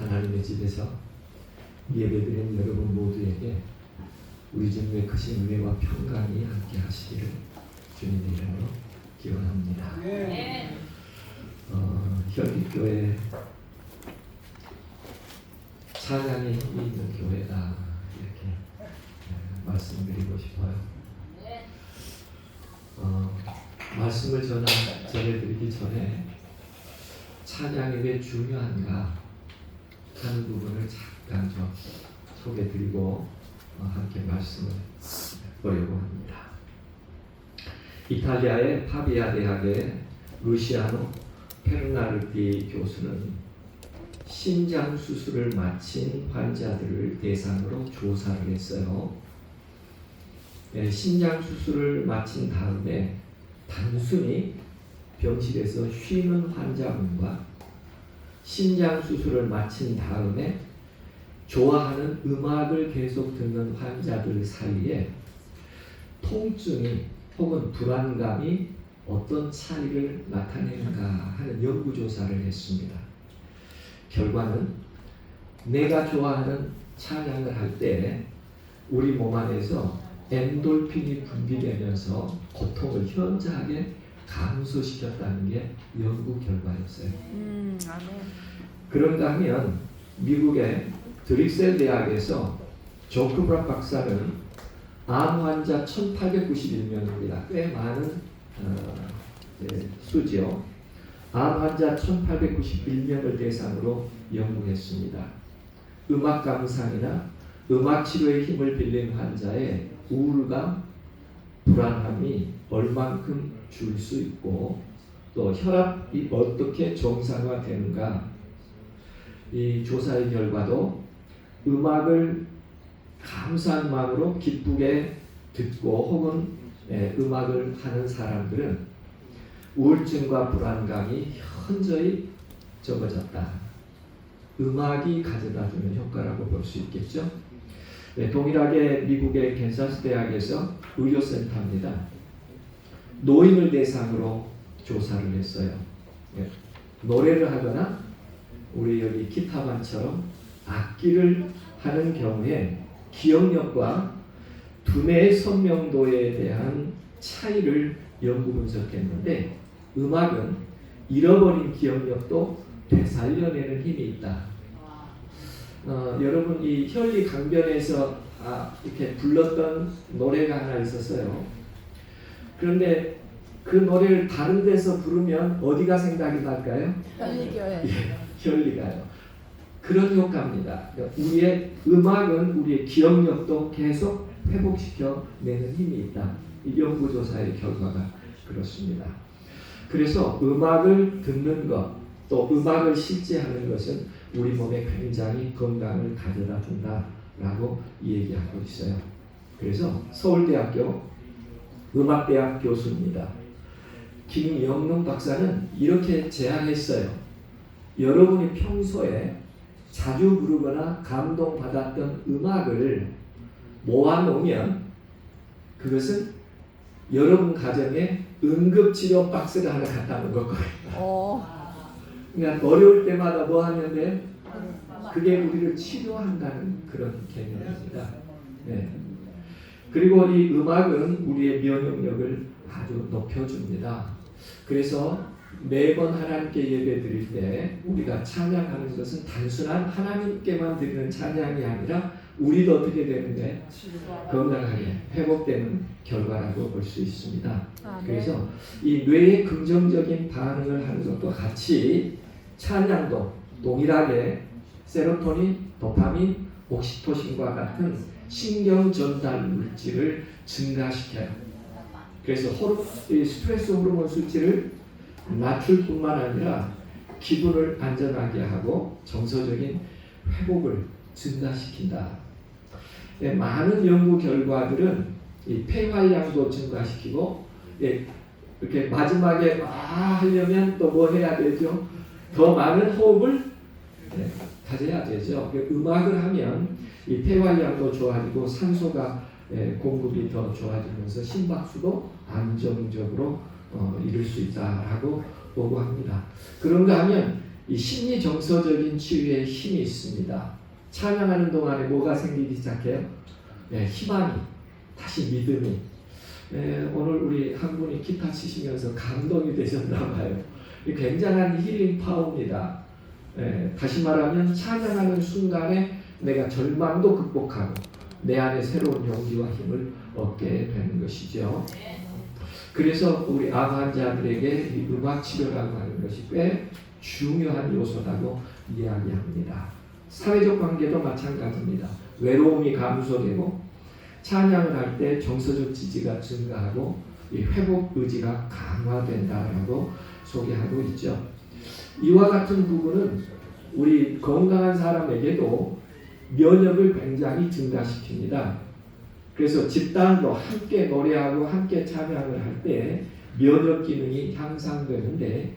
하나님의 집에서 예배드린 여러분 모두에게 우리 주님의 크신 은혜와 평강이 함께 하시기를 주님의 이름으로 기원합니다. 현립교회 찬양이 힘이 있는 교회다 이렇게 말씀드리고 싶어요. 말씀을 전해드리기 전에 찬양이 왜 중요한가 하는 부분을 잠깐 좀 소개드리고 함께 말씀을 보려고 합니다. 이탈리아의 파비아 대학의 루시아노 페르나르디 교수는 신장 수술을 마친 환자들을 대상으로 조사를 했어요. 신장 수술을 마친 다음에 단순히 병실에서 쉬는 환자분과 신장 수술을 마친 다음에 좋아하는 음악을 계속 듣는 환자들 사이에 통증이 혹은 불안감이 어떤 차이를 나타내는가 하는 연구조사를 했습니다. 결과는 내가 좋아하는 찬양을 할 때 우리 몸 안에서 엔돌핀이 분비되면서 고통을 현저하게 감소시켰다는 게 연구 결과였어요. 그런가 하면 미국의 드릭셀 대학에서 조크브락 박사는 암 환자 1891명입니다. 꽤 많은 수지요. 암 환자 1891명을 대상으로 연구했습니다. 음악 감상이나 음악 치료의 힘을 빌린 환자의 우울감, 불안함이 얼만큼 줄 수 있고 또 혈압이 어떻게 정상화되는가. 이 조사의 결과도 음악을 감사한 마음으로 기쁘게 듣고 혹은 음악을 하는 사람들은 우울증과 불안감이 현저히 적어졌다. 음악이 가져다주는 효과라고 볼 수 있겠죠. 동일하게 미국의 캔사스 대학에서 의료센터입니다. 노인을 대상으로 조사를 했어요. 노래를 하거나 우리 여기 기타반처럼 악기를 하는 경우에 기억력과 두뇌의 선명도에 대한 차이를 연구 분석했는데 음악은 잃어버린 기억력도 되살려내는 힘이 있다. 여러분 이 현리 강변에서 이렇게 불렀던 노래가 하나 있었어요. 그런데 그 노래를 다른 데서 부르면 어디가 생각이 날까요? 현리교회. 현리가요. 그런 효과입니다. 우리의 음악은 우리의 기억력도 계속 회복시켜 내는 힘이 있다. 이 연구조사의 결과가 그렇습니다. 그래서 음악을 듣는 것, 또 음악을 실제 하는 것은 우리 몸에 굉장히 건강을 가져다 준다라고 얘기하고 있어요. 그래서 서울대학교 음악대학 교수입니다. 김영롱 박사는 이렇게 제안했어요. 여러분이 평소에 자주 부르거나 감동받았던 음악을 모아놓으면 그것은 여러분 가정에 응급치료 박스를 하나 갖다 놓은 거예요. 그러니까 어려울 때마다 뭐 하는데 그게 우리를 치료한다는 그런 개념입니다. 네. 그리고 이 음악은 우리의 면역력을 아주 높여줍니다. 그래서 매번 하나님께 예배 드릴 때 우리가 찬양하는 것은 단순한 하나님께만 드리는 찬양이 아니라 우리도 어떻게 되는데 건강하게 회복되는 결과라고 볼 수 있습니다. 그래서 이 뇌의 긍정적인 반응을 하는 것과 같이 찬양도 동일하게 세로토닌, 도파민, 옥시토신과 같은 신경 전달 물질을 증가시켜요. 그래서 스트레스 호르몬 수치를 낮출 뿐만 아니라 기분을 안전하게 하고 정서적인 회복을 증가시킨다. 많은 연구 결과들은 이 폐활량도 증가시키고 이렇게 마지막에 하려면 또 뭐 해야 되죠? 더 많은 호흡을 가져야 되죠. 음악을 하면 이 폐활량도 좋아지고 산소가 공급이 더 좋아지면서 심박수도 안정적으로 이룰 수 있다라고 보고합니다. 그런가 하면 이 심리 정서적인 치유에 힘이 있습니다. 찬양하는 동안에 뭐가 생기기 시작해요? 네, 희망이, 다시 믿음이. 오늘 우리 한 분이 기타 치시면서 감동이 되셨나 봐요. 굉장한 힐링 파워입니다. 다시 말하면 찬양하는 순간에 내가 절망도 극복하고 내 안에 새로운 용기와 힘을 얻게 되는 것이죠. 그래서 우리 암 환자들에게 이 음악 치료라고 하는 것이 꽤 중요한 요소라고 이야기합니다. 사회적 관계도 마찬가지입니다. 외로움이 감소되고 찬양을 할 때 정서적 지지가 증가하고 이 회복 의지가 강화된다라고 소개하고 있죠. 이와 같은 부분은 우리 건강한 사람에게도 면역을 굉장히 증가시킵니다. 그래서 집단으로 함께 노래하고 함께 찬양을 할 때 면역 기능이 향상되는데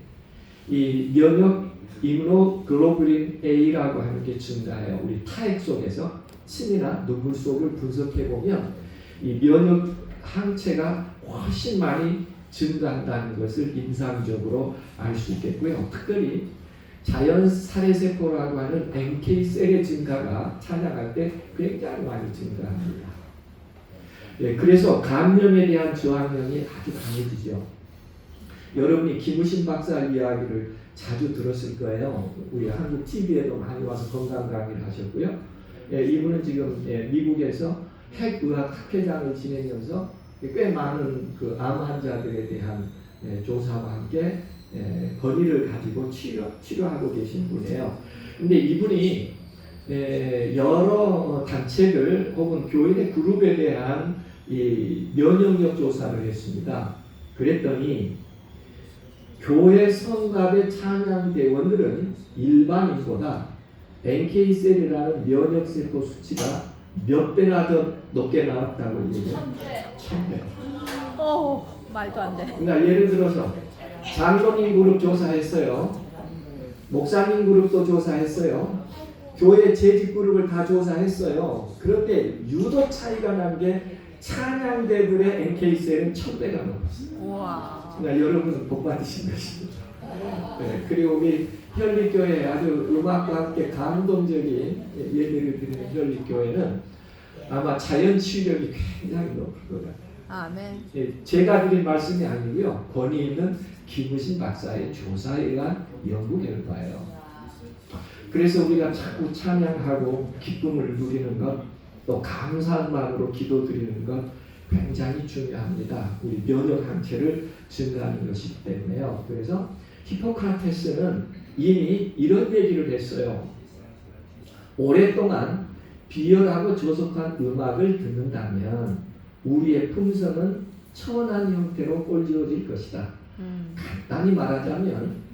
이 면역 이뮤노글로불린 A라고 하는 게 증가해요. 우리 타액 속에서 침이나 눈물 속을 분석해 보면 이 면역 항체가 훨씬 많이 증가한다는 것을 임상적으로 알 수 있겠고요. 특별히 자연 살해세포라고 하는 NK 셀의 증가가 찬양할 때 굉장히 많이 증가합니다. 그래서 감염에 대한 저항력이 아주 강해지죠. 여러분이 김우신 박사 이야기를 자주 들었을 거예요. 우리 한국 TV에도 많이 와서 건강 강의를 하셨고요. 이분은 지금 미국에서 핵의학 학회장을 지내면서 꽤 많은 그 암 환자들에 대한 조사와 함께 권위를 가지고 치료하고 계신 분이에요. 근데 이분이 여러 단체들 혹은 교인의 그룹에 대한 이 면역력 조사를 했습니다. 그랬더니 교회 성갑의 찬양대원들은 일반인보다 NK셀이라는 면역세포 수치가 몇 배나 더 높게 나왔다고 얘기해요. 1000배. 말도 안 돼. 그러니까 예를 들어서 장로님 그룹 조사했어요. 목사님 그룹도 조사했어요. 교회 재직 그룹을 다 조사했어요. 그런데 유독 차이가 난 게 찬양대들의 NK셀은 1000배가 넘었어요. 우와. 그러니까 여러분은 복 받으신 것입니다. 그리고 우리 현리교회 아주 음악과 함께 감동적인 예배를 드리는 현리교회는 아마 자연 치유력이 굉장히 높을 것 같아요. 아멘. 제가 드린 말씀이 아니고요. 권위 있는 김우신 박사의 조사에 의한 연구 결과예요. 그래서 우리가 자꾸 찬양하고 기쁨을 누리는 것, 또 감사한 마음으로 기도드리는 것 굉장히 중요합니다. 우리 면역 항체를 증가하는 것이기 때문에요. 그래서 히포크라테스는 이미 이런 얘기를 했어요. 오랫동안 비열하고 조속한 음악을 듣는다면 우리의 품성은 천한 형태로 꼴지어질 것이다. 간단히 말하자면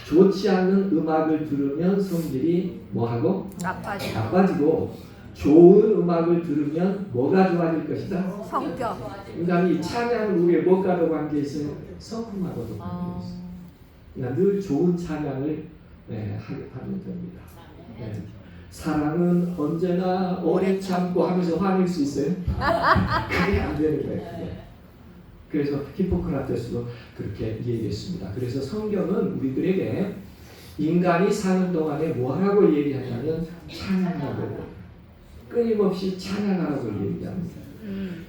좋지 않는 음악을 들으면 성질이 뭐하고? 나빠지고 좋은 음악을 들으면 뭐가 좋아질 것이다? 성격. 그러니까 이 찬양은 우리의 뭐가도 관계있어요? 성품하고도 관계있어요. 그러니까 늘 좋은 찬양을 하면 됩니다. 사랑은 언제나 오래 참고 하면서 화낼 수 있어요? 그게 안 되는 거예요. 그래서 히포크라테스도 그렇게 얘기했습니다. 그래서 성경은 우리들에게 인간이 사는 동안에 뭐라고 얘기하냐면 찬양하라고, 끊임없이 찬양하라고 얘기합니다.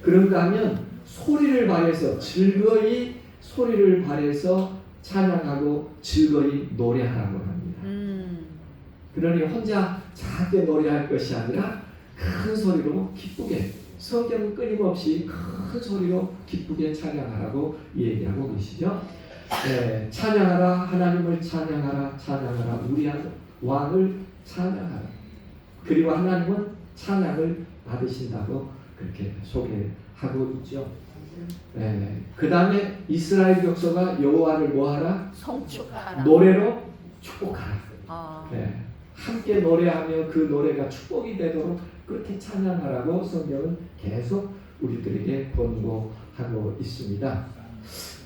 그런가 하면 소리를 발해서 즐거이 소리를 발해서 찬양하고 즐거이 노래하라고 합니다. 그러니 혼자 작게 노래할 것이 아니라 큰 소리로 기쁘게, 성경은 끊임없이 큰 소리로 기쁘게 찬양하라고 얘기하고 계시죠. 찬양하라, 하나님을 찬양하라, 찬양하라, 우리 왕을 찬양하라. 그리고 하나님은 찬양을 받으신다고 그렇게 소개하고 있죠. 그 다음에 이스라엘 족속아 여호와를 뭐하라? 성축하라. 노래로 축복하라. 네. 함께 노래하며 그 노래가 축복이 되도록 그렇게 찬양하라고 성경은 계속 우리들에게 권고하고 있습니다.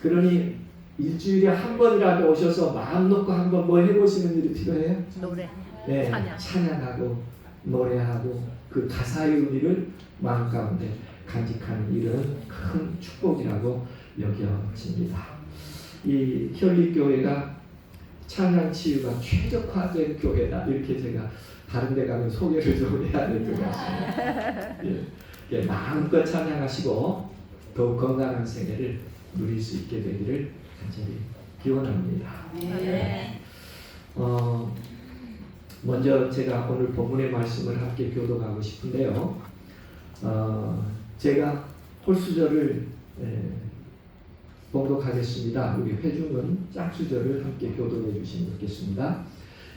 그러니 일주일에 한 번이라도 오셔서 마음 놓고 한번 뭐 해보시는 일이 필요해요? 노래. 찬양하고 노래하고 그 가사의 의미를 마음 가운데 간직하는 일은 큰 축복이라고 여겨집니다. 이 현리교회가 찬양 치유가 최적화된 교회다. 이렇게 제가 다른 데 가면 소개를 좀 해야 될 것 같습니다. 예, 마음껏 찬양하시고 더욱 건강한 생애를 누릴 수 있게 되기를 간절히 기원합니다. 네. 먼저 제가 오늘 본문의 말씀을 함께 교독하고 싶은데요. 제가 홀수절을 봉독하겠습니다. 우리 회중은 짝수절을 함께 교독해 주시면 좋겠습니다.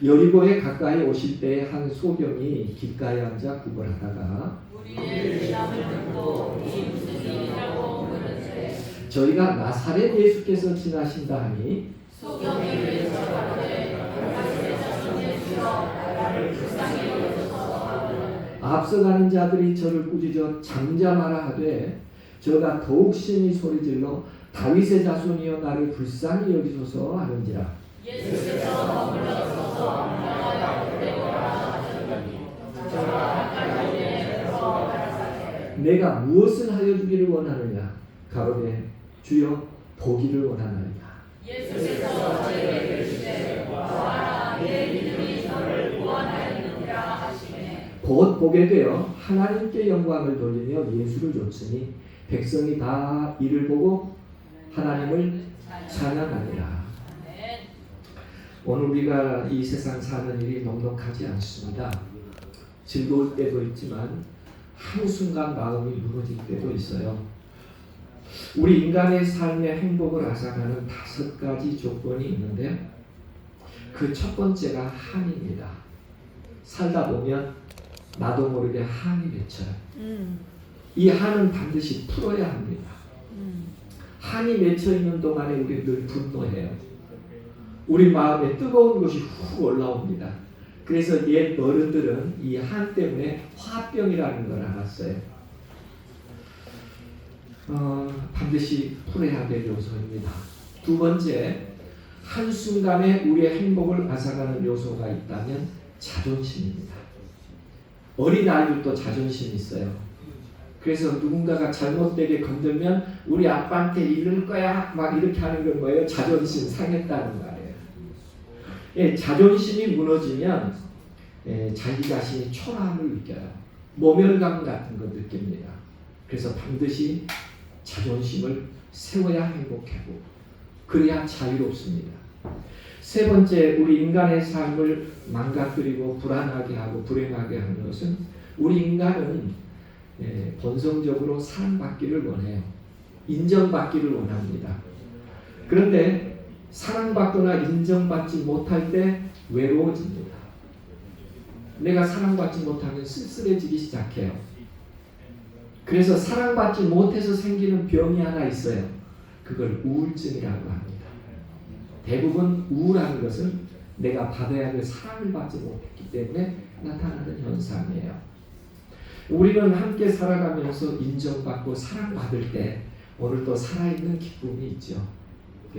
여리고에 가까이 오실 때에 한 소경이 길가에 앉아 구걸하다가 우리의 주장을 듣고 이 무슨 일이라고 물으시되 저희가 나사렛 예수께서 지나신다 하니 소경이 위에서 가로되 당신의 자신의 주여 나를 불쌍히 여기소서. 앞서가는 자들이 저를 꾸짖어 잠잠하라 하되 저가 더욱 심히 소리질러 다윗의 자손이여 나를 불쌍히 여기소서 하는지라. 예수께서 머물러 서서 명하여 내거라 하셨더니 저가 가까이에서 가라사대 내가 무엇을 하여 주기를 원하느냐 가로되 주여 보기를 원하나이다. 예수께서 저에게 이르시되 보아라 내 믿음이 너를 구원하였느니라 하시매 곧 보게 되어 하나님께 영광을 돌리며 예수를 좇으니 백성이 다 이를 보고 하나님을 찬양하니라. 오늘 우리가 이 세상 사는 일이 넉넉하지 않습니다. 즐거울 때도 있지만 한순간 마음이 무너질 때도 있어요. 우리 인간의 삶의 행복을 앗아가는 5가지 조건이 있는데 그 첫 번째가 한입니다. 살다 보면 나도 모르게 한이 맺혀요. 이 한은 반드시 풀어야 합니다. 한이 맺혀 있는 동안에 우리 늘 분노해요. 우리 마음에 뜨거운 것이 훅 올라옵니다. 그래서 옛 어른들은 이 한 때문에 화병이라는 걸 알았어요. 반드시 풀어야 될 요소입니다. 두 번째, 한순간에 우리의 행복을 앗아가는 요소가 있다면 자존심입니다. 어린 아이들도 자존심이 있어요. 그래서 누군가가 잘못되게 건들면 우리 아빠한테 이를 거야 막 이렇게 하는 건 뭐예요? 자존심 상했다는 말이에요. 예, 자존심이 무너지면 자기 자신이 초라함을 느껴요. 모멸감 같은 거 느낍니다. 그래서 반드시 자존심을 세워야 행복하고 그래야 자유롭습니다. 세 번째, 우리 인간의 삶을 망가뜨리고 불안하게 하고 불행하게 하는 것은 우리 인간은 본성적으로 사랑받기를 원해요. 인정받기를 원합니다. 그런데 사랑받거나 인정받지 못할 때 외로워집니다. 내가 사랑받지 못하면 쓸쓸해지기 시작해요. 그래서 사랑받지 못해서 생기는 병이 하나 있어요. 그걸 우울증이라고 합니다. 대부분 우울한 것은 내가 받아야 할 사랑을 받지 못했기 때문에 나타나는 현상이에요. 우리는 함께 살아가면서 인정받고 사랑받을 때 오늘도 살아있는 기쁨이 있죠.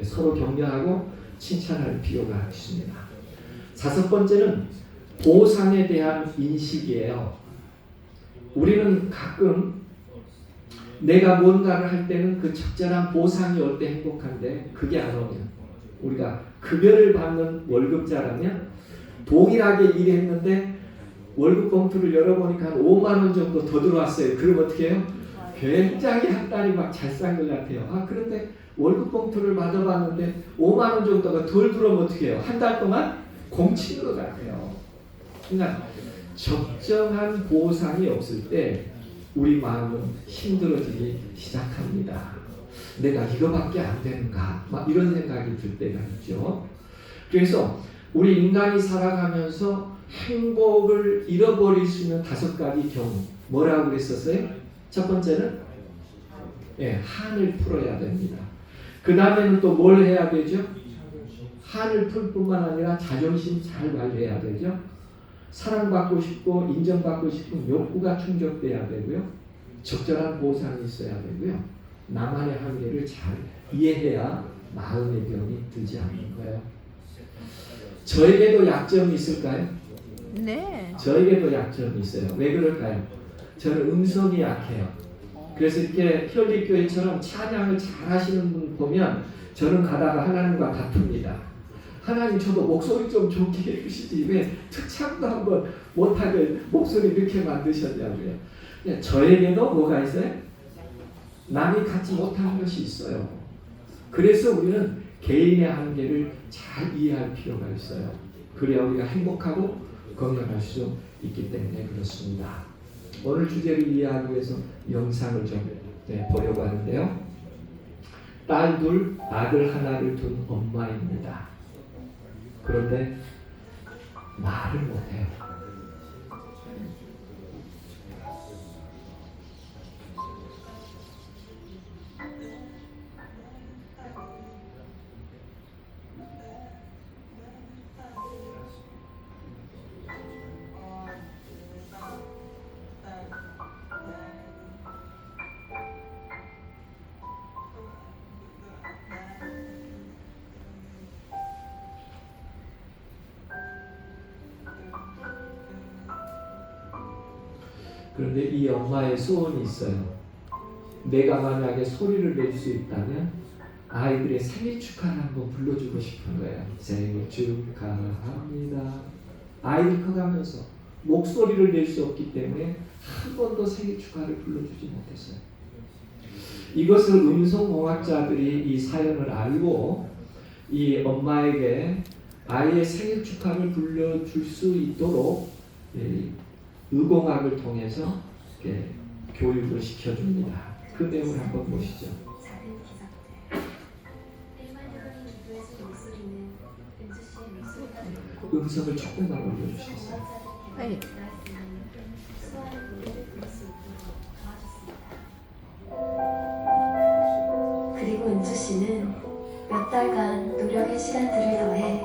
서로 격려하고 칭찬할 필요가 있습니다. 5번째는 보상에 대한 인식이에요. 우리는 가끔 내가 뭔가를 할 때는 그 적절한 보상이 올 때 행복한데 그게 안 오면 우리가 급여를 받는 월급자라면 동일하게 일했는데 월급 봉투를 열어보니까 한 5만 원 정도 더 들어왔어요. 그럼 어떻게 해요? 굉장히 한 달이 막 잘 산 것 같아요. 그런데 월급 봉투를 받아봤는데 5만 원 정도가 덜 들어오면 어떻게 해요? 한 달 동안 공치는 것 같아요. 그러니까 적정한 보상이 없을 때 우리 마음은 힘들어지기 시작합니다. 내가 이거밖에 안 되는가? 막 이런 생각이 들 때가 있죠. 그래서 우리 인간이 살아가면서 행복을 잃어버릴 수 있는 5가지 경우 뭐라고 그랬었어요? 첫 번째는 한을 풀어야 됩니다. 그 다음에는 또 뭘 해야 되죠? 한을 풀 뿐만 아니라 자존심 잘 관리해야 되죠. 사랑받고 싶고 인정받고 싶은 욕구가 충족돼야 되고요. 적절한 보상이 있어야 되고요. 나만의 한계를 잘 이해해야 마음의 병이 들지 않는 거예요. 저에게도 약점이 있을까요? 네. 저에게도 약점이 있어요. 왜 그럴까요? 저는 음성이 약해요. 그래서 이렇게 현립교회처럼 찬양을 잘 하시는 분 보면 저는 가다가 하나님과 다툽니다. 하나님 저도 목소리 좀 좋게 해주시지 왜 특창도 한번 못하게 목소리 이렇게 만드셨냐고요. 저에게도 뭐가 있어요? 남이 갖지 못하는 것이 있어요. 그래서 우리는 개인의 한계를 잘 이해할 필요가 있어요. 그래야 우리가 행복하고 건강할 수 있기 때문에 그렇습니다. 오늘 주제를 이해하기 위해서 영상을 좀 보려고 하는데요. 딸 둘, 아들 하나를 둔 엄마입니다. 그런데 말을 못해요. 그런데 이 엄마의 소원이 있어요. 내가 만약에 소리를 낼 수 있다면 아이들의 생일 축하를 한번 불러주고 싶은 거예요. 생일 축하합니다. 아이들 커가면서 목소리를 낼 수 없기 때문에 한 번도 생일 축하를 불러주지 못했어요. 이것을 음성공학자들이 이 사연을 알고 이 엄마에게 아이의 생일 축하를 불러줄 수 있도록 의공학을 통해서 교육을 시켜줍니다. 그 내용을 한번 보시죠. 작은 기적들. 일반적인 기도에서 목소리는 은주 씨의 목소리가 들리고 음성을 조금만 올려주시겠어요? 네. 수많은 노래를 부를 수 있도록 도와줬습니다. 그리고 은주 씨는 몇 달간 노력의 시간들을 더해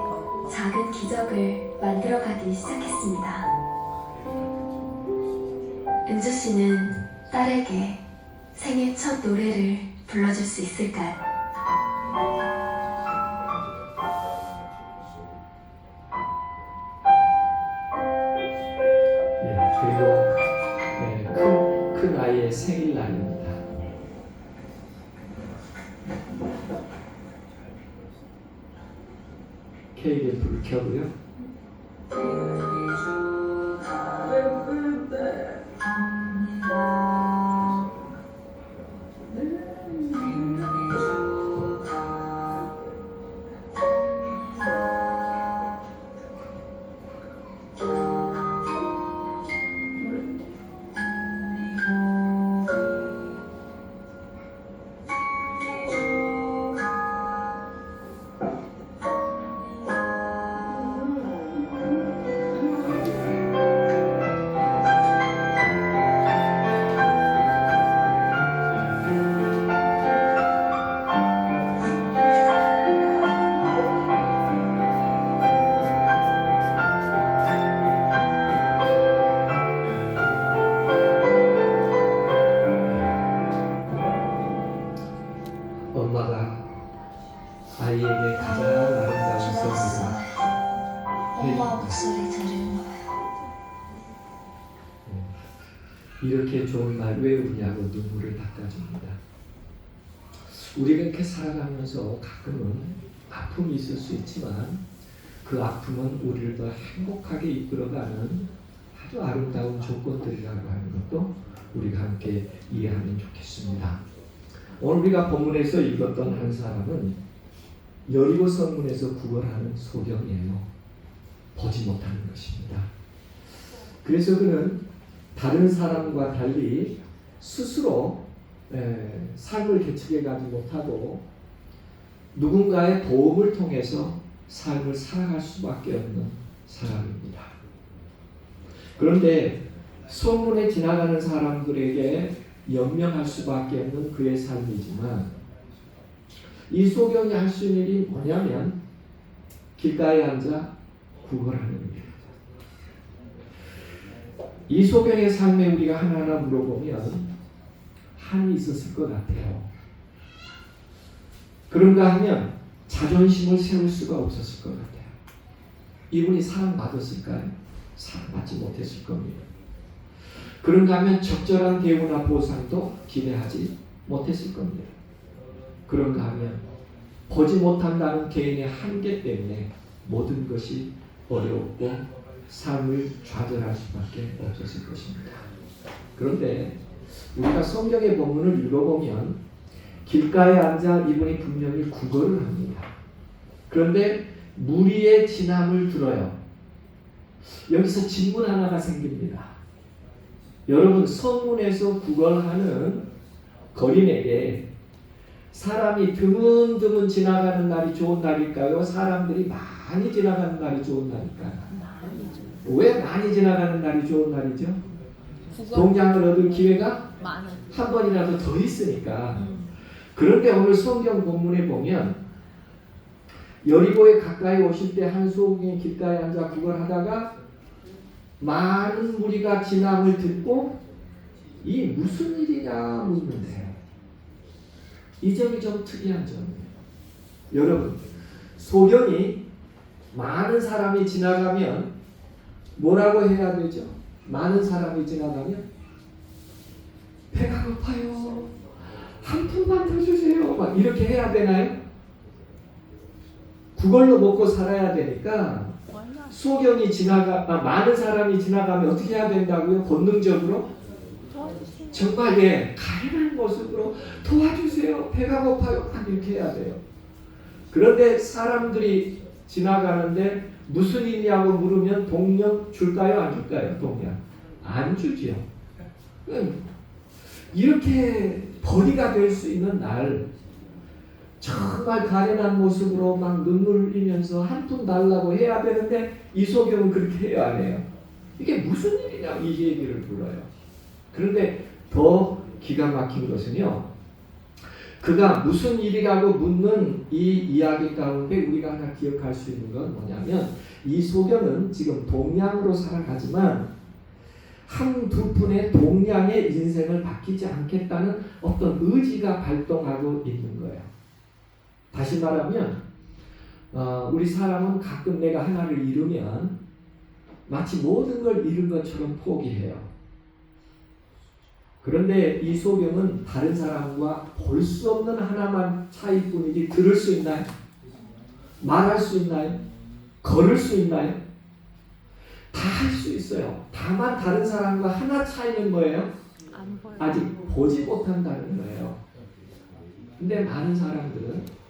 작은 기적을 만들어가기 시작했습니다. 은주 씨는 딸에게 생애 첫 노래를 불러줄 수 있을까요? 그리고 큰 아이의 생일날입니다. 케이크를 불 켜고요. 엄마가 아이에게 가장 아름다운 선물을 엄마 목소리 들으면 이렇게 좋은 날 왜 우냐고 눈물을 닦아줍니다. 우리가 이렇게 살아가면서 가끔은 아픔이 있을 수 있지만 그 아픔은 우리를 더 행복하게 이끌어가는 아주 아름다운 조건들이라고 하는 것도 우리가 함께 이해하면 좋겠습니다. 오늘 우리가 본문에서 읽었던 한 사람은 여리고 성문에서 구걸하는 소경이에요. 보지 못하는 것입니다. 그래서 그는 다른 사람과 달리 스스로 삶을 개척해가지 못하고 누군가의 도움을 통해서 삶을 살아갈 수밖에 없는 사람입니다. 그런데 소문에 지나가는 사람들에게 연명할 수밖에 없는 그의 삶이지만 이 소경이 할 수 있는 일이 뭐냐면 길가에 앉아 구걸하는 일입니다. 이 소경의 삶에 우리가 하나하나 물어보면 한이 있었을 것 같아요. 그런가 하면 자존심을 세울 수가 없었을 것 같아요. 이분이 사랑받았을까요? 사랑받지 못했을 겁니다. 그런가 하면 적절한 대우나 보상도 기대하지 못했을 겁니다. 그런가 하면 보지 못한다는 개인의 한계 때문에 모든 것이 어려웠고 삶을 좌절할 수밖에 없었을 것입니다. 그런데 우리가 성경의 본문을 읽어보면 길가에 앉아 이분이 분명히 구걸을 합니다. 그런데 무리의 진함을 들어요. 여기서 질문 하나가 생깁니다. 여러분, 성문에서 구걸하는 거린에게 사람이 드문드문 지나가는 날이 좋은 날일까요? 사람들이 많이 지나가는 날이 좋은 날일까요? 왜 많이 지나가는 날이 좋은 날이죠? 동장을 얻을 기회가 한 번이라도 더 있으니까. 그런데 오늘 성경 본문에 보면 여리고에 가까이 오실 때 한 소경이 길가에 앉아 구걸하다가 많은 무리가 지남을 듣고 이 무슨 일이냐 묻는데요. 이 점이 좀 특이한 점이에요. 여러분, 소경이 많은 사람이 지나가면 뭐라고 해야 되죠? 많은 사람이 지나가면 배가 고파요. 한 푼만 더 주세요. 막 이렇게 해야 되나요? 그걸로 먹고 살아야 되니까 소경이 많은 사람이 지나가면 어떻게 해야 된다고요? 본능적으로 정말 가련한 모습으로 도와주세요. 배가 고파요. 막 이렇게 해야 돼요. 그런데 사람들이 지나가는데 무슨 일이냐고 물으면 동력 줄까요? 안 줄까요? 동력 안 주지요. 이렇게 벌이가 될 수 있는 날 정말 가련한 모습으로 막 눈물 흘리면서 한 푼 달라고 해야 되는데 이 소경은 그렇게 해요, 안 해요? 이게 무슨 일이냐 이 얘기를 물어요. 그런데 더 기가 막힌 것은요, 그가 무슨 일이라고 묻는 이 이야기 가운데 우리가 하나 기억할 수 있는 건 뭐냐면 이 소경은 지금 동양으로 살아가지만 한두 푼의 동양의 인생을 바뀌지 않겠다는 어떤 의지가 발동하고 있는 거예요. 다시 말하면 우리 사람은 가끔 내가 하나를 잃으면 마치 모든 걸 잃은 것처럼 포기해요. 그런데 이 소경은 다른 사람과 볼 수 없는 하나만 차이뿐이지 들을 수 있나요? 말할 수 있나요? 걸을 수 있나요? 다 할 수 있어요. 다만 다른 사람과 하나 차이는 뭐예요? 아직 보지 못한다는 거예요. 근데 많은 사람들은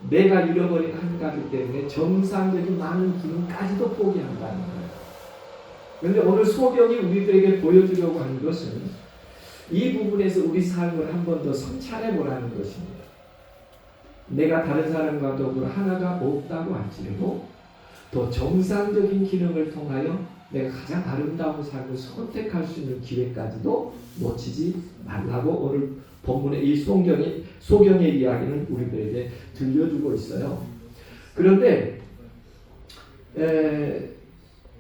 내가 잃어버린 한 가지 때문에 정상적인 많은 기능까지도 포기한다는 거예요. 그런데 오늘 소경이 우리들에게 보여주려고 하는 것은 이 부분에서 우리 삶을 한 번 더 성찰해 보라는 것입니다. 내가 다른 사람과 더불어 하나가 없다고 할지라도 더 정상적인 기능을 통하여 내가 가장 아름다운 삶을 선택할 수 있는 기회까지도 놓치지 말라고 오늘 본문의 이 소경의 이야기는 우리들에게 들려주고 있어요. 그런데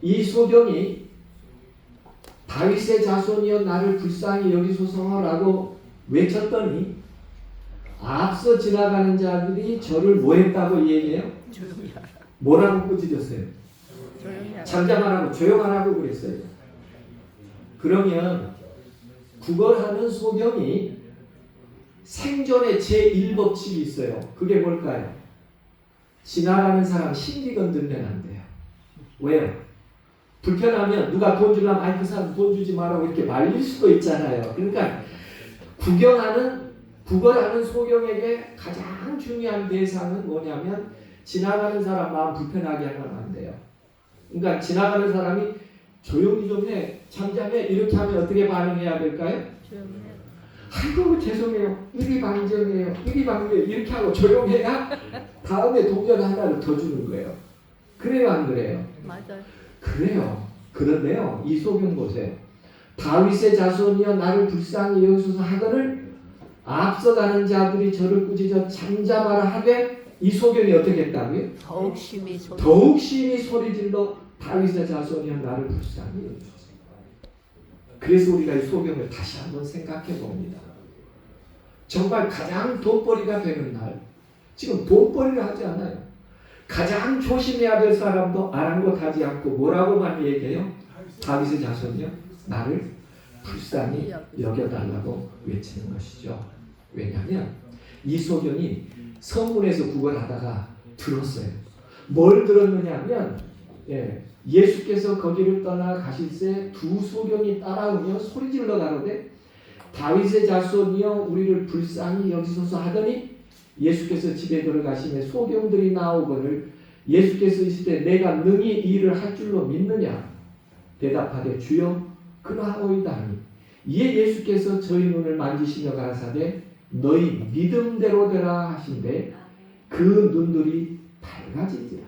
이 소경이 다윗의 자손이여 나를 불쌍히 여기소서라고 외쳤더니 앞서 지나가는 자들이 저를 뭐 했다고 얘기해요? 뭐라고 꾸짖었어요? 잠잠하라고 조용하라고 그랬어요. 그러면 구걸하는 소경이 생존의 제1법칙이 있어요. 그게 뭘까요? 지나가는 사람 신기 건들면 안 돼요. 왜요? 불편하면 누가 돈 주려면 아이 그 사람 돈 주지 마라고 이렇게 말릴 수도 있잖아요. 그러니까 구걸하는 소경에게 가장 중요한 대상은 뭐냐면 지나가는 사람 마음 불편하게 하면 안 돼요. 그러니까 지나가는 사람이 조용히 좀 해, 잠잠해 이렇게 하면 어떻게 반응해야 될까요? 아이고 죄송해요. 이리 방정해요. 이렇게 하고 조용해야 다음에 동전 하나를 더 주는 거예요. 그래요 안 그래요? 맞아요. 그래요. 그런데요 이 소경 보세요. 다윗의 자손이여 나를 불쌍히 여기소서 하거늘 앞서가는 자들이 저를 꾸짖어 잠잠하라 하되 이 소경이 어떻게 했다고요? 더욱 심히 소리질러 다윗의 자손이여 나를 불쌍히 여기소서. 그래서 우리가 이 소경을 다시 한번 생각해 봅니다. 정말 가장 돈벌이가 되는 날, 지금 돈벌이를 하지 않아요. 가장 조심해야 될 사람도 아랑곳하지 않고 뭐라고만 얘기해요? 다윗의 자손이요 나를 불쌍히 여겨달라고 외치는 것이죠. 왜냐하면 이 소경이 성문에서 구걸하다가 들었어요. 뭘 들었느냐면 예수께서 거기를 떠나 가실새 두 소경이 따라오며 소리질러 가로되 다윗의 자손이여 우리를 불쌍히 여기소서 하더니 예수께서 집에 들어가시매 소경들이 나오거늘 예수께서 이르시되 내가 능히 이 일을 할 줄로 믿느냐 대답하되 주여 그러하오이다 하니 이에 예수께서 저희 눈을 만지시며 가라사대 너희 믿음대로 되라 하신대 그 눈들이 밝아지지라.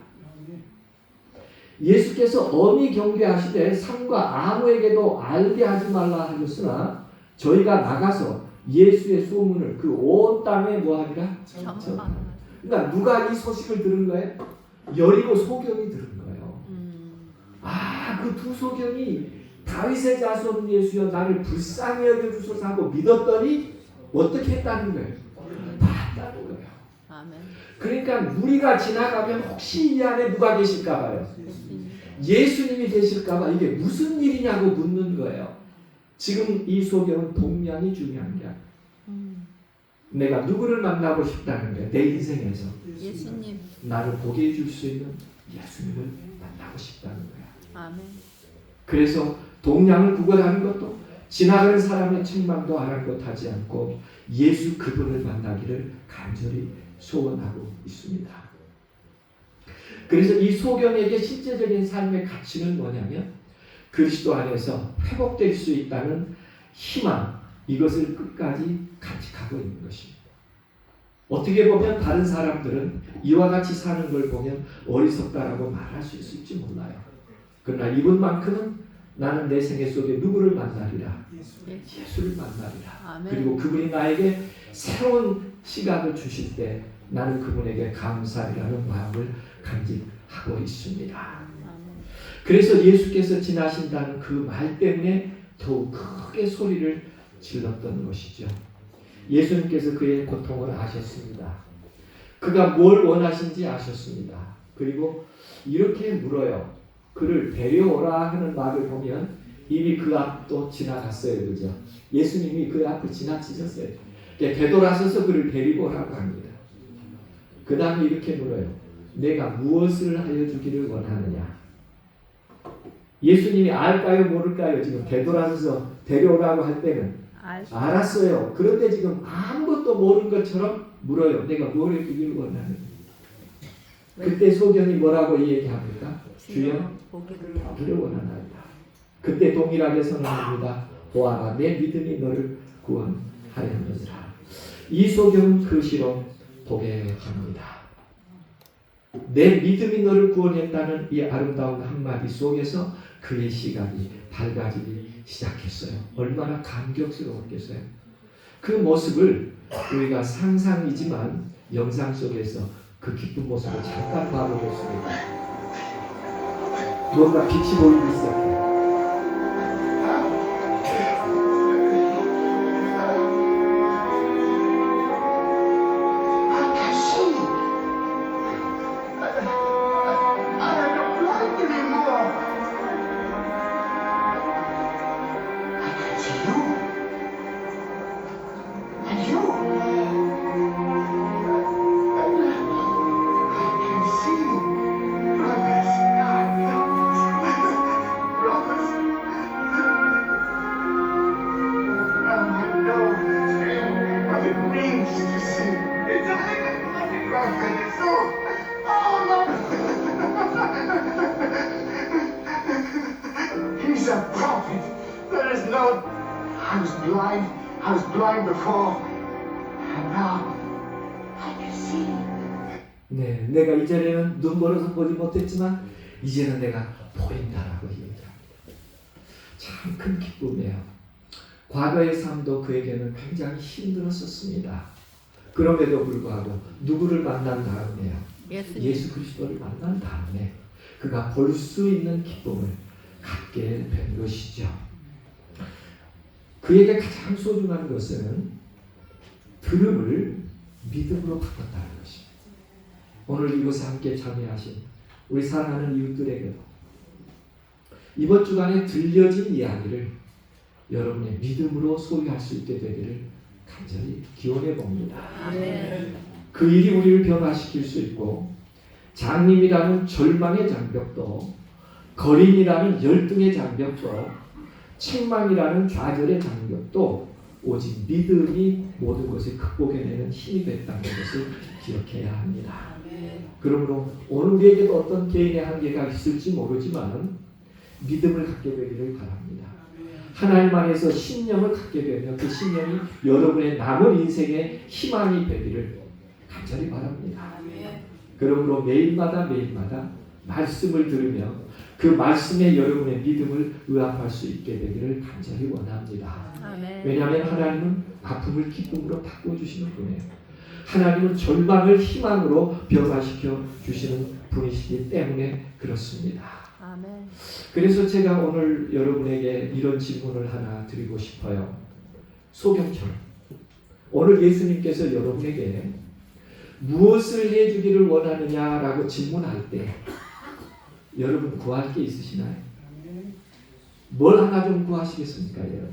예수께서 엄히 경계하시되 산과 아무에게도 알게 하지 말라 하셨으나 저희가 나가서 예수의 소문을 그 온 땅에 뭐하니라? 그러니까 누가 이 소식을 들은 거예요? 여리고 소경이 들은 거예요. 그 두 소경이 다윗의 자손 예수여 나를 불쌍히 여겨주소서 하고 믿었더니 어떻게 했다는 거예요? 봤다는 거예요. 아멘. 그러니까 우리가 지나가면 혹시 이 안에 누가 계실까 봐요. 예수님이 계실까 봐 이게 무슨 일이냐고 묻는 거예요. 지금 이 소경은 동량이 중요한 게 아니에요. 내가 누구를 만나고 싶다는 거예요. 내 인생에서 예수님. 나를 보게 해줄 수 있는 예수님을 만나고 싶다는 거야. 아멘. 그래서 동량을 구걸하는 것도 지나가는 사람의 책망도 아랑곳하지 않고 예수 그분을 만나기를 간절히 소원하고 있습니다. 그래서 이 소경에게 실제적인 삶의 가치는 뭐냐면 그리스도 안에서 회복될 수 있다는 희망, 이것을 끝까지 간직하고 있는 것입니다. 어떻게 보면 다른 사람들은 이와 같이 사는 걸 보면 어리석다라고 말할 수 있을지 몰라요. 그러나 이분만큼은 나는 내 생애 속에 누구를 만나리라? 예수를 만나리라. 아멘. 그리고 그분이 나에게 새로운 시각을 주실 때 나는 그분에게 감사리라는 마음을 간직하고 있습니다. 아멘. 그래서 예수께서 지나신다는 그 말 때문에 더욱 크게 소리를 질렀던 것이죠. 예수님께서 그의 고통을 아셨습니다. 그가 뭘 원하신지 아셨습니다. 그리고 이렇게 물어요. 그를 데려오라 하는 말을 보면 이미 그 앞도 지나갔어요. 그죠? 예수님이 그 앞을 지나치셨어요. 되돌아서서 그를 데리고 오라고 합니다. 그 다음에 이렇게 물어요. 내가 무엇을 하여 주기를 원하느냐? 예수님이 알까요? 모를까요? 지금 되돌아서서 데려오라고 할 때는 알았어요. 그런데 지금 아무것도 모르는 것처럼 물어요. 내가 뭘 해주기를 원하느냐? 그때 소경이 뭐라고 얘기합니까? 주여 보기를 원하나이다. 그때 동일하게 선언합니다. 보아라 내 믿음이 너를 구원하였느니라. 이 소경은 그 시로 보게 합니다. 내 믿음이 너를 구원했다는 이 아름다운 한마디 속에서 그의 시각이 밝아지기 시작했어요. 얼마나 감격스러웠겠어요. 그 모습을 우리가 상상이지만 영상 속에서 그 기쁜 모습을 잠깐 봐보겠습니다. 뭔가 빛이 보이기 시작해요. He's a prophet. There is no. I was blind before, and now I can see. 네, 내가 이전에는 눈 멀어서 보지 못했지만 이제는 내가 보인다라고 얘기합니다. 참 큰 기쁨이에요. 과거의 삶도 그에게는 굉장히 힘들었었습니다. 그럼에도 불구하고 누구를 만난 다음에요? 예수 그리스도를 만난 다음에 그가 볼 수 있는 기쁨을 갖게 된 것이죠. 그에게 가장 소중한 것은 들음을 믿음으로 바꿨다는 것입니다. 오늘 이곳에 함께 참여하신 우리 사랑하는 이웃들에게도 이번 주간에 들려진 이야기를 여러분의 믿음으로 소유할 수 있게 되기를 간절히 기원해 봅니다. 아멘. 그 일이 우리를 변화시킬 수 있고 장님이라는 절망의 장벽도, 거린이라는 열등의 장벽도, 책망이라는 좌절의 장벽도 오직 믿음이 모든 것을 극복해내는 힘이 됐다는 것을 기억해야 합니다. 그러므로 오늘 우리에게도 어떤 개인의 한계가 있을지 모르지만 믿음을 갖게 되기를 바랍니다. 하나님 안에서 신념을 갖게 되면 그 신념이 여러분의 남은 인생의 희망이 되기를 간절히 바랍니다. 그러므로 매일마다 말씀을 들으며 그 말씀에 여러분의 믿음을 의합할 수 있게 되기를 간절히 원합니다. 왜냐하면 하나님은 아픔을 기쁨으로 바꿔주시는 분이에요. 하나님은 절망을 희망으로 변화시켜 주시는 분이시기 때문에 그렇습니다. 그래서 제가 오늘 여러분에게 이런 질문을 하나 드리고 싶어요. 소경처럼 오늘 예수님께서 여러분에게 무엇을 해주기를 원하느냐라고 질문할 때 여러분 구할 게 있으시나요? 뭘 하나 좀 구하시겠습니까, 여러분?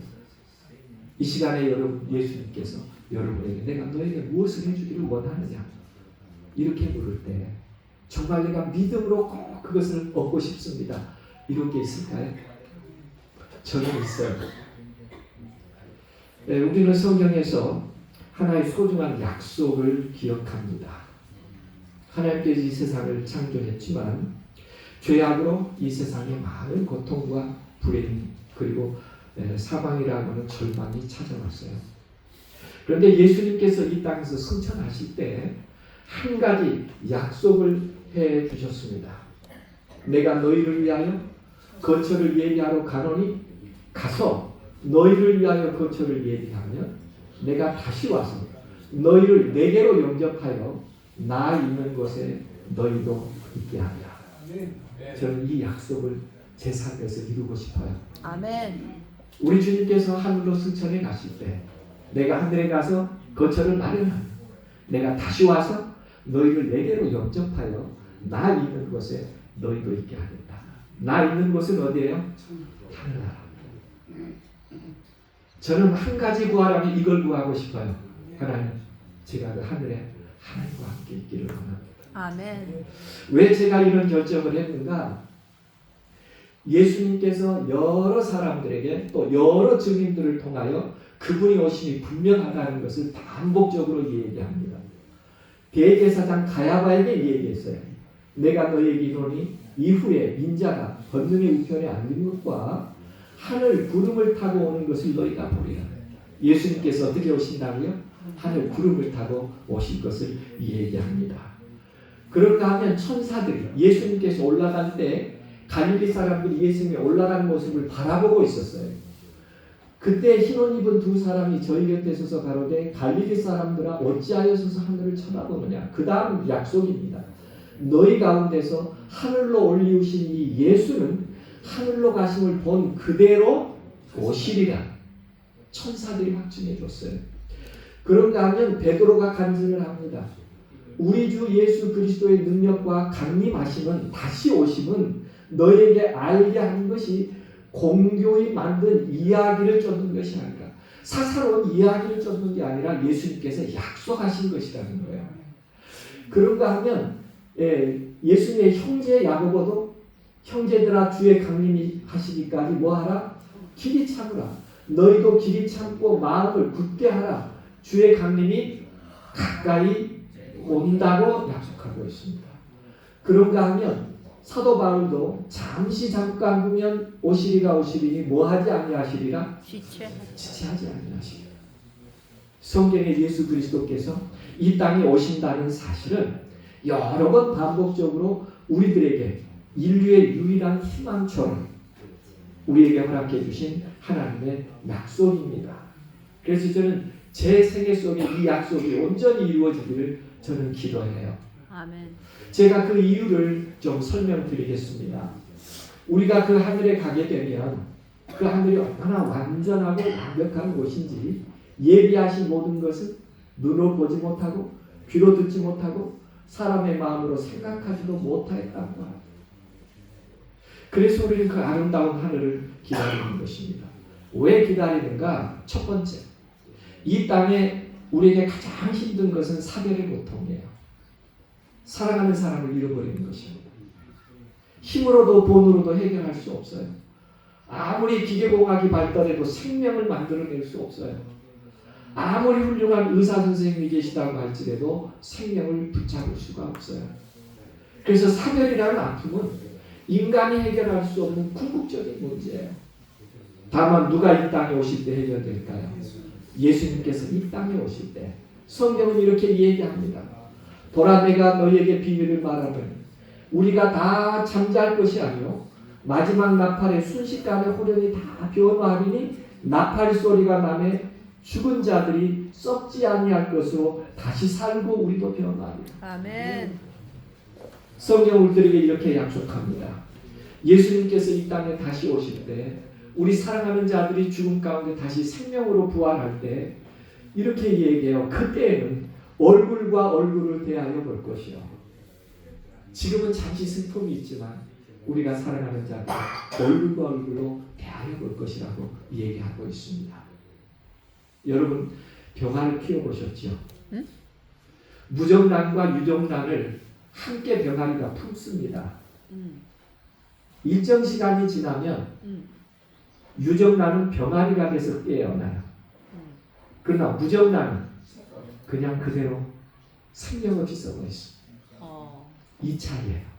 이 시간에 여러분 예수님께서 여러분에게 내가 너에게 무엇을 해주기를 원하느냐 이렇게 물을 때 정말 내가 믿음으로 꼭 그것을 얻고 싶습니다. 이런 게 있을까요? 저는 있어요. 네, 우리는 성경에서 하나의 소중한 약속을 기억합니다. 하나님께서 이 세상을 창조했지만 죄악으로 이 세상에 많은 고통과 불행 그리고 사방이라고 하는 절망이 찾아왔어요. 그런데 예수님께서 이 땅에서 승천하실 때 한 가지 약속을 해 주셨습니다. 내가 너희를 위하여 거처를 예비하러 가노니 가서 너희를 위하여 거처를 예비하면 내가 다시 와서 너희를 내게로 영접하여 나 있는 곳에 너희도 있게 하리라. 저는 이 약속을 제 삶에서 이루고 싶어요. 아멘. 우리 주님께서 하늘로 승천해 가실 때 내가 하늘에 가서 거처를 마련하며 내가 다시 와서 너희를 내게로 영접하여 나 있는 곳에 너희도 있게 하겠다. 나 있는 곳은 어디예요? 하늘나라. 저는 한 가지 구하라면 이걸 구하고 싶어요. 하나님, 제가 그 하늘에 하나님과 함께 있기를 원합니다. 아멘. 왜 제가 이런 결정을 했는가? 예수님께서 여러 사람들에게 또 여러 증인들을 통하여 그분이 오심이 분명하다는 것을 반복적으로 얘기합니다. 대제사장 가야바에게 얘기했어요. 내가 너에게 이르노니 이후에 인자가 권능의 우편에 앉는 것과 하늘 구름을 타고 오는 것을 너희가 보리라. 예수님께서 어떻게 오신다고요? 하늘 구름을 타고 오실 것을 얘기합니다. 그런가 하면 천사들이 예수님께서 올라갈 때 갈릴리 사람들이 예수님이 올라간 모습을 바라보고 있었어요. 그때 흰옷 입은 두 사람이 저희 곁에 서서 가로되 갈릴리 사람들아 어찌하여 서서 하늘을 쳐다보느냐. 그 다음 약속입니다. 너희 가운데서 하늘로 올리우신 이 예수는 하늘로 가심을 본 그대로 오시리라. 천사들이 확증해 줬어요. 그런가 하면 베드로가 간증을 합니다. 우리 주 예수 그리스도의 능력과 강림하심은 다시 오심은 너에게 알게 한 것이 공교히 만든 이야기를 쫓는 것이 아니라 사사로운 이야기를 쫓는 게 아니라 예수님께서 약속하신 것이라는 거예요. 그런가 하면 예수님의 형제 야고보도 형제들아 주의 강림이 하시기까지 뭐하라? 길이 참으라. 너희도 길이 참고 마음을 굳게 하라. 주의 강림이 가까이 온다고 약속하고 있습니다. 그런가 하면 사도 바울도 잠시 잠깐 보면 오시리가 오시리니 뭐하지 아니하시리라? 지체하지 아니하시리라. 성경의 예수 그리스도께서 이 땅에 오신다는 사실은 여러 번 반복적으로 우리들에게 인류의 유일한 희망처럼 우리에게 허락해 주신 하나님의 약속입니다. 그래서 저는 제 생애 속에 이 약속이 온전히 이루어지기를 저는 기도해요. 아멘. 제가 그 이유를 좀 설명드리겠습니다. 우리가 그 하늘에 가게 되면 그 하늘이 얼마나 완전하고 완벽한 곳인지 예비하신 모든 것을 눈으로 보지 못하고 귀로 듣지 못하고 사람의 마음으로 생각하지도 못하였다고 합니다. 그래서 우리는 그 아름다운 하늘을 기다리는 것입니다. 왜 기다리는가? 첫 번째, 이 땅에 우리에게 가장 힘든 것은 사별의 고통이에요. 사랑하는 사람을 잃어버리는 것입니다. 힘으로도 돈으로도 해결할 수 없어요. 아무리 기계공학이 발달해도 생명을 만들어낼 수 없어요. 아무리 훌륭한 의사 선생님이 계시다고 할지라도 생명을 붙잡을 수가 없어요. 그래서 사별이라는 아픔은 인간이 해결할 수 없는 궁극적인 문제예요. 다만 누가 이 땅에 오실 때 해결될까요? 예수님께서 이 땅에 오실 때. 성경은 이렇게 얘기합니다. 보라, 내가 너희에게 비밀을 말하면 우리가 다 잠잘 것이 아니요 마지막 나팔에 순식간에 호련이 다 변화하리니 나팔 소리가 나매 죽은 자들이 썩지 아니할 것으로 다시 살고 우리도 변화하리라. 아멘. 성경 우리들에게 이렇게 약속합니다. 예수님께서 이 땅에 다시 오실 때 우리 사랑하는 자들이 죽음 가운데 다시 생명으로 부활할 때 이렇게 얘기해요. 그때에는 얼굴과 얼굴을 대하여 볼 것이요. 지금은 잠시 슬픔이 있지만 우리가 사랑하는 자들 얼굴과 얼굴로 대하여 볼 것이라고 얘기하고 있습니다. 여러분 병아를 키워보셨죠? 응? 무정란과 유정란을 함께 병아리가 품습니다. 일정 시간이 지나면 유정란은 병아리가 돼서 깨어나요. 그러나 무정란은 그냥 그대로 생명 없이 썩어 있습니다. 이 차이예요.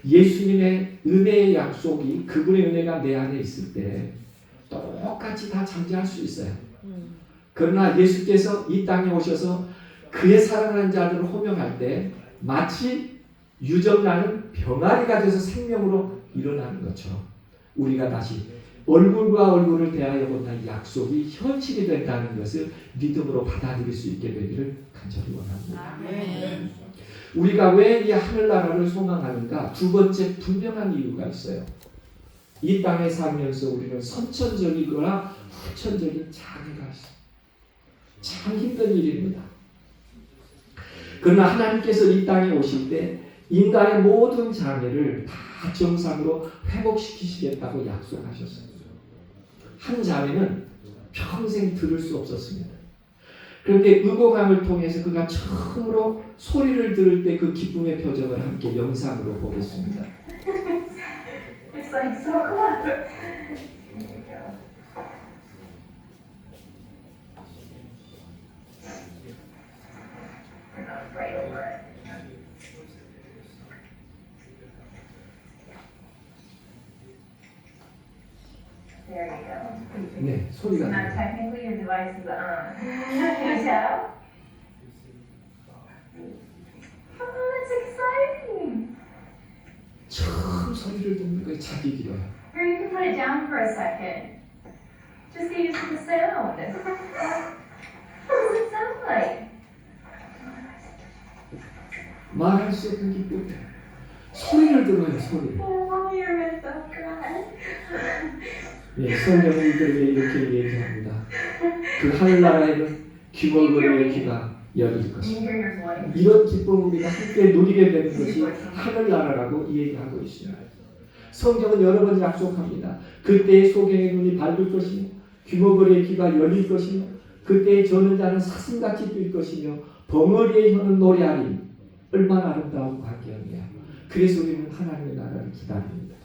예수님의 은혜의 약속이 그분의 은혜가 내 안에 있을 때 똑같이 다 잠재할 수 있어요. 그러나 예수께서 이 땅에 오셔서 그의 사랑하는 자들을 호명할 때 마치 유정란은 병아리가 돼서 생명으로 일어나는 것처럼 우리가 다시 얼굴과 얼굴을 대하여 본다는 약속이 현실이 된다는 것을 믿음으로 받아들일 수 있게 되기를 간절히 원합니다. 아멘. 우리가 왜 이 하늘나라를 소망하는가? 두 번째 분명한 이유가 있어요. 이 땅에 살면서 우리는 선천적이거나 후천적인 장애가 있어요. 참 힘든 일입니다. 그러나 하나님께서 이 땅에 오실 때 인간의 모든 장애를 다 정상으로 회복시키시겠다고 약속하셨어요. 한 자매는 평생 들을 수 없었습니다. 그런데 의공함을 통해서 그가 처음으로 소리를 들을 때 그 기쁨의 표정을 함께 영상으로 보겠습니다. It's like so clever. Right over it. There you go. 네, 소리가 Now 나요. technically your device is on. Can you tell? Oh, that's exciting. 처음 소리를 듣는 거에 자기 길어요. Or you can put it down for a second. Just get used to the sound. What does it sound like? 말할 수 없는 기쁨이에요. 소리를 들어요, 소리를. Oh, you're gonna so cry. 네, 성경은 이들에게 이렇게 얘기합니다. 그 하늘나라에는 귀머거리의 귀가 열릴 Can 것이다. you hear your voice? 이런 기쁨을 우리가 함께 누리게 되는 것이 하늘나라라고 얘기하고 있습니다. 성경은 여러 번 약속합니다. 그때의 소경의 눈이 밝을 것이며 귀머거리의 귀가 열릴 것이며 그때의 저는 자는 사슴같이 뛸 것이며 벙어리의 혀는 노래하리. 얼마나 아름다운 광경이야. 그래서 우리는 하나님의 나라를 기다립니다.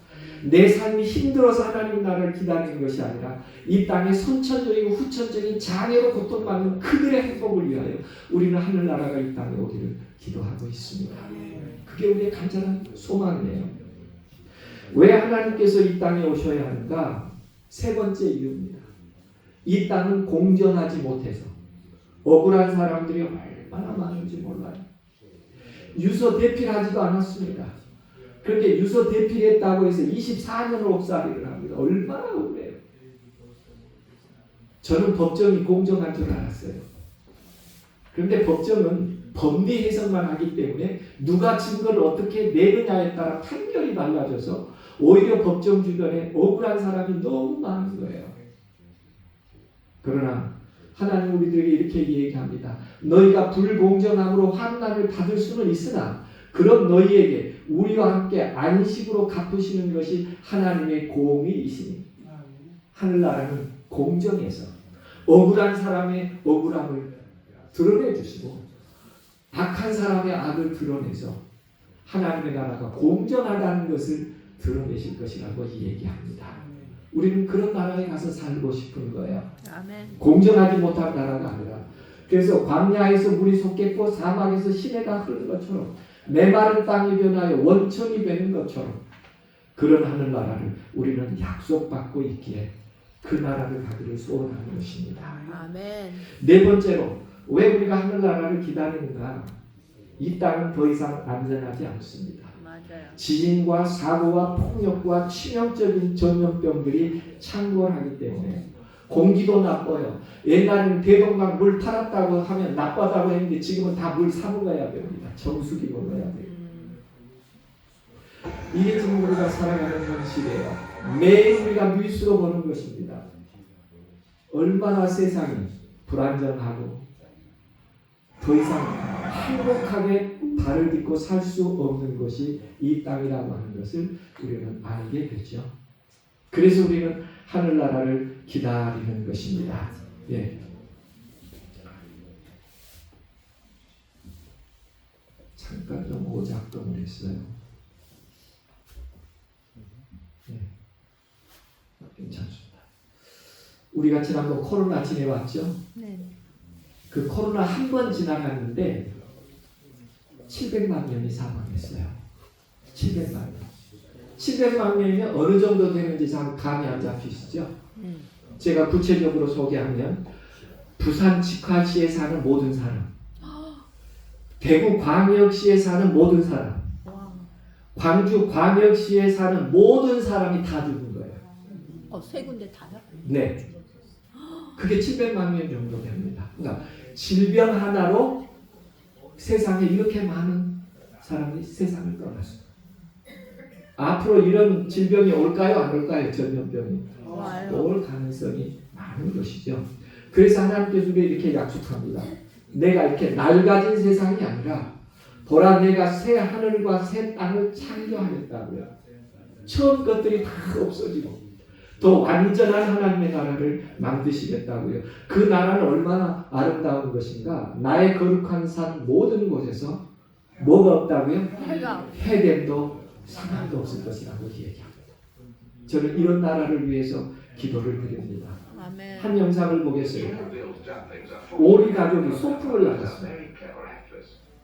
내 삶이 힘들어서 하나님의 나라를 기다리는 것이 아니라 이 땅의 선천적이고 후천적인 장애로 고통받는 그들의 행복을 위하여 우리는 하늘나라가 이 땅에 오기를 기도하고 있습니다. 그게 우리의 간절한 소망이에요. 왜 하나님께서 이 땅에 오셔야 하는가? 세 번째 이유입니다. 이 땅은 공정하지 못해서 억울한 사람들이 얼마나 많은지 몰라요. 유서 대필하지도 않았습니다. 그런데 유서 대필했다고 해서 24년을 옥살이를 합니다. 얼마나 억울해요. 저는 법정이 공정한 줄 알았어요. 그런데 법정은 법리 해석만 하기 때문에 누가 증거를 어떻게 내느냐에 따라 판결이 달라져서 오히려 법정 주변에 억울한 사람이 너무 많은 거예요. 그러나 하나님 우리들에게 이렇게 얘기합니다. 너희가 불공정함으로 환난을 받을 수는 있으나 그런 너희에게 우리와 함께 안식으로 갚으시는 것이 하나님의 공의이시니 하늘나라는 공정해서 억울한 사람의 억울함을 드러내 주시고 악한 사람의 악을 드러내서 하나님의 나라가 공정하다는 것을 드러내실 것이라고 얘기합니다. 우리는 그런 나라에 가서 살고 싶은 거예요. 아멘. 공정하지 못한 나라가 아니라. 그래서 광야에서 물이 솟겠고 사막에서 시내가 흐르는 것처럼 메마른 땅이 변하여 원천이 되는 것처럼 그런 하늘나라를 우리는 약속받고 있기에 그 나라를 가기를 소원하는 것입니다. 아멘. 네 번째로 왜 우리가 하늘나라를 기다리는가? 이 땅은 더 이상 안전하지 않습니다. 맞아요. 지진과 사고와 폭력과 치명적인 전염병들이 창궐하기 때문에 공기도 나빠요. 옛날에는 대동강 물 팔았다고 하면 나빠다고 했는데 지금은 다 물 사 먹어야 됩니다. 정수기 먹어야 돼요. 이게 지금 우리가 살아가는 현실이에요. 매일 우리가 뉴스로 보는 것입니다. 얼마나 세상이 불안정하고 더 이상 행복하게 발을 딛고 살 수 없는 것이 이 땅이라고 하는 것을 우리는 알게 되죠. 그래서 우리는 하늘나라를 기다리는 것입니다. 예. 잠깐 좀 오작동을 했어요. 예. 괜찮습니다. 우리가 지난번 코로나 지내왔죠? 네. 그 코로나 한 번 지나갔는데 700만 명이 사망했어요. 700만 명. 700만 명이 어느 정도 되는지 잘 감이 안 잡히시죠? 제가 구체적으로 소개하면 부산 직화시에 사는 모든 사람, 대구 광역시에 사는 모든 사람, 광주 광역시에 사는 모든 사람이 다 죽은 거예요. 세 군데 다요? 네. 그게 700만 명 정도 됩니다. 그러니까 질병 하나로 세상에 이렇게 많은 사람이 세상을 떠났어요. 앞으로 이런 질병이 올까요? 안 올까요? 전염병이. 올 가능성이 많은 것이죠. 그래서 하나님께서 이렇게 약속합니다. 내가 이렇게 낡아진 세상이 아니라 보라 내가 새 하늘과 새 땅을 창조하겠다고요. 처음 것들이 다 없어지고 더 완전한 하나님의 나라를 만드시겠다고요. 그 나라는 얼마나 아름다운 것인가. 나의 거룩한 산 모든 곳에서 뭐가 없다고요? 해됨도 상함도 없을 것이라고 얘기합니다. 저는 이런 나라를 위해서 기도를 드립니다. 아멘. 한 영상을 보겠어요. 오리 가족이 소풍을 나갔어요.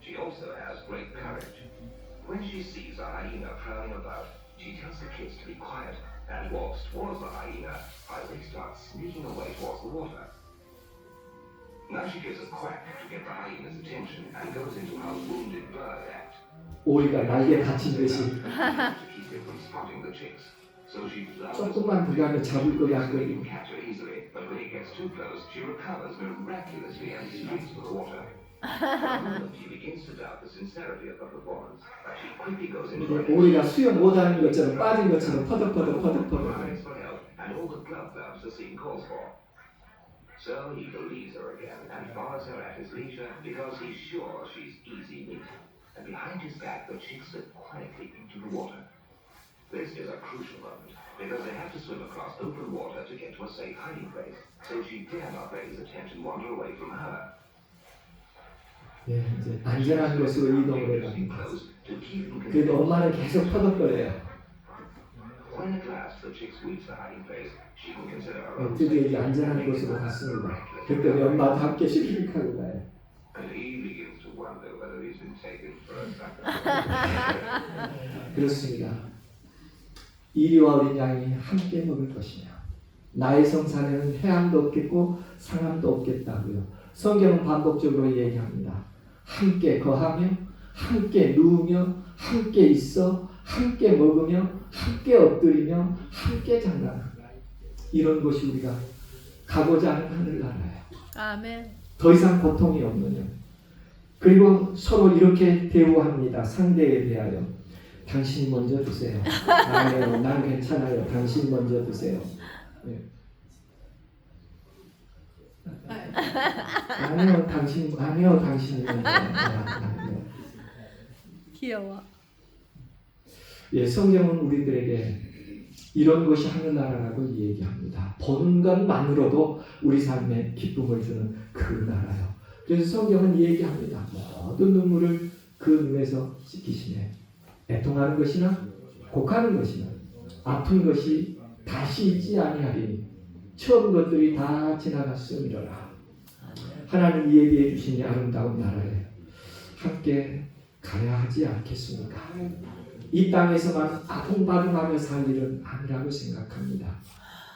She also has great courage. When she sees a hyena prowling about, she tells the kids to be quiet and walks towards the hyena while they start sneaking away towards the water. Now she gives a quack to get the hyena's attention and goes into her wounded bird act. 오리가 날개 다친 듯이 To keep him from spotting the chicks. So she 조금만 들어가면 잡을 거리 안 can 걸리고 catch her easily, but when he gets too close, she recovers miraculously and streaks for the water. For a moment, he begins to doubt the sincerity of the performance, but she quickly goes into a 오리가 수영 못하는 것처럼 빠진 것처럼 퍼덕퍼덕 cries for help, and all the glove gloves the scene calls for. So he believes her again and follows her at his leisure because he's sure she's easy meat. And behind his back, the chicks slip quietly into the water. This is a crucial moment because they have to swim across open water to get to a safe hiding place. So she dare not let his attention wander away from her. 예, 이제 안전한 곳으로 이동을 Keep 해갑니다. close to keep them 그래도 엄마는 계속 퍼덕거려요. When at last the chicks reach the hiding place, she can consider her own 드디어 이제 safety. 안전한 곳으로 갔습니다. 그랬더니 엄마도 함께 씩씩하고 가요. And he begins to wonder whether he's been taken for a sucker. 그렇습니다. 이리와 어린 양이 함께 먹을 것이냐. 나의 성산에는 해함도 없겠고 상함도 없겠다고요. 성경은 반복적으로 얘기합니다. 함께 거하며 함께 누우며 함께 있어 함께 먹으며 함께 엎드리며 함께 장난하며 이런 곳이 우리가 가고자 하는 하늘나라예요. 아멘. 더 이상 고통이 없느냐. 그리고 서로 이렇게 대우합니다. 상대에 대하여. 당신이 먼저 드세요. 아니요, 난 괜찮아요. 당신 먼저 드세요. 네. 아니요, 당신이 먼저. 아니요. 귀여워. 예, 성경은 우리들에게 이런 것이 하늘나라라고 얘기합니다. 보는 것만으로도 우리 삶에 기쁨을 주는 그 나라요. 그래서 성경은 얘기합니다. 모든 눈물을 그 눈에서 씻기시네. 애통하는 것이나 곡하는 것이나 아픈 것이 다시 있지 아니하리니 처음 것들이 다 지나갔음이로라. 하나님 얘기해 주신 이 아름다운 나라에 함께 가야 하지 않겠습니까? 이 땅에서만 아둥바둥하며 살 일은 아니라고 생각합니다.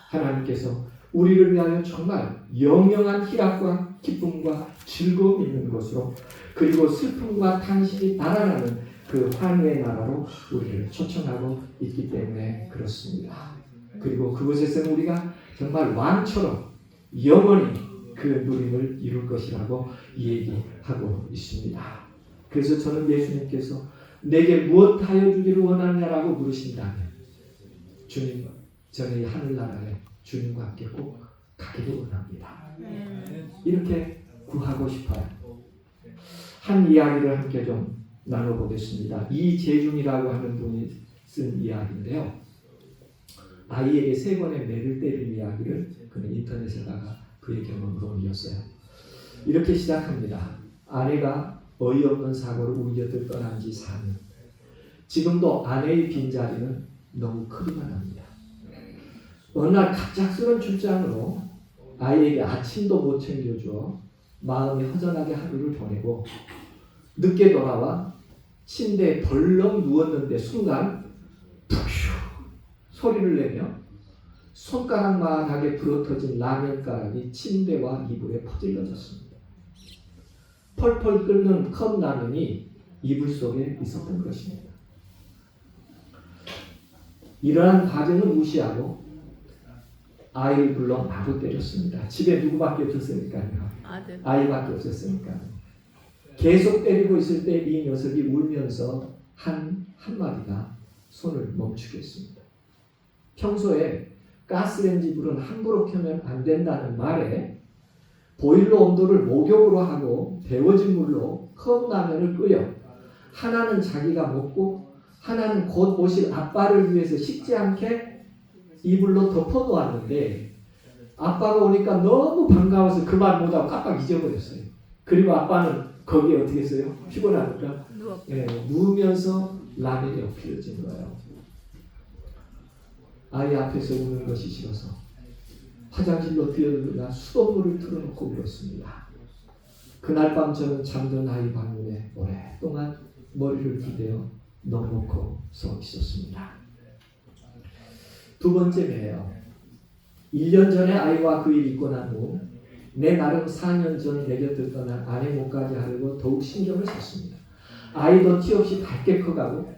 하나님께서 우리를 위하여 정말 영영한 희락과 기쁨과 즐거움이 있는 곳으로, 그리고 슬픔과 탄식이 달아나는 그 환희의 나라로 우리를 초청하고 있기 때문에 그렇습니다. 그리고 그곳에서는 우리가 정말 왕처럼 영원히 그 누림을 이룰 것이라고 얘기하고 있습니다. 그래서 저는 예수님께서 내게 무엇 하여 주기를 원하느냐라고 물으신다면, 주님, 저는 이 하늘나라에 주님과 함께 꼭 가기를 원합니다. 이렇게 구하고 싶어요. 한 이야기를 함께 좀 나눠보겠습니다. 이재중이라고 하는 분이 쓴 이야기인데요. 아이에게 3번의 매를 때린 이야기를 그는 인터넷에다가 그의 경험으로 올렸어요. 이렇게 시작합니다. 아내가 어이없는 사고로 우리 곁을 떠난 지 4년. 지금도 아내의 빈자리는 너무 크기만 합니다. 어느 날 갑작스러운 출장으로 아이에게 아침도 못 챙겨주어 마음이 허전하게 하루를 보내고 늦게 돌아와 침대에 벌렁 누웠는데 순간 푹 소리를 내며 손가락만하게 불어터진 라면가락이 침대와 이불에 퍼질러졌습니다. 펄펄 끓는 컵라면이 이불 속에 있었던 것입니다. 이러한 과정을 무시하고 아이를 불러 바로 때렸습니다. 집에 누구밖에 없었으니까요. 아이밖에 없었으니까. 계속 때리고 있을 때 이 녀석이 울면서 한마디가 손을 멈추게 했습니다. 평소에 가스레인지 불은 함부로 켜면 안 된다는 말에 보일러 온도를 목욕으로 하고 데워진 물로 컵라면을 끓여 하나는 자기가 먹고 하나는 곧 오실 아빠를 위해서 식지 않게 이불로 덮어 놓았는데, 아빠가 오니까 너무 반가워서 그 말 못하고 깜빡 잊어버렸어요. 그리고 아빠는 거기에 어떻게 했어요? 피곤하니까 누우면서 라면이 엎혀진 거예요. 아이 앞에서 우는 것이 싫어서 화장실로 뛰어들어가 수돗물을 틀어놓고 울었습니다. 그날 밤 저는 잠든 아이 방문에 오랫동안 머리를 기대어 넉넉히 서 있었습니다. 2번째 매예요. 1년 전에 아이와 그 일 있고 난 후 내 나름 4년 전 내 곁을 떠난 아내 몫까지 하려고 더욱 신경을 썼습니다. 아이도 티 없이 밝게 커가고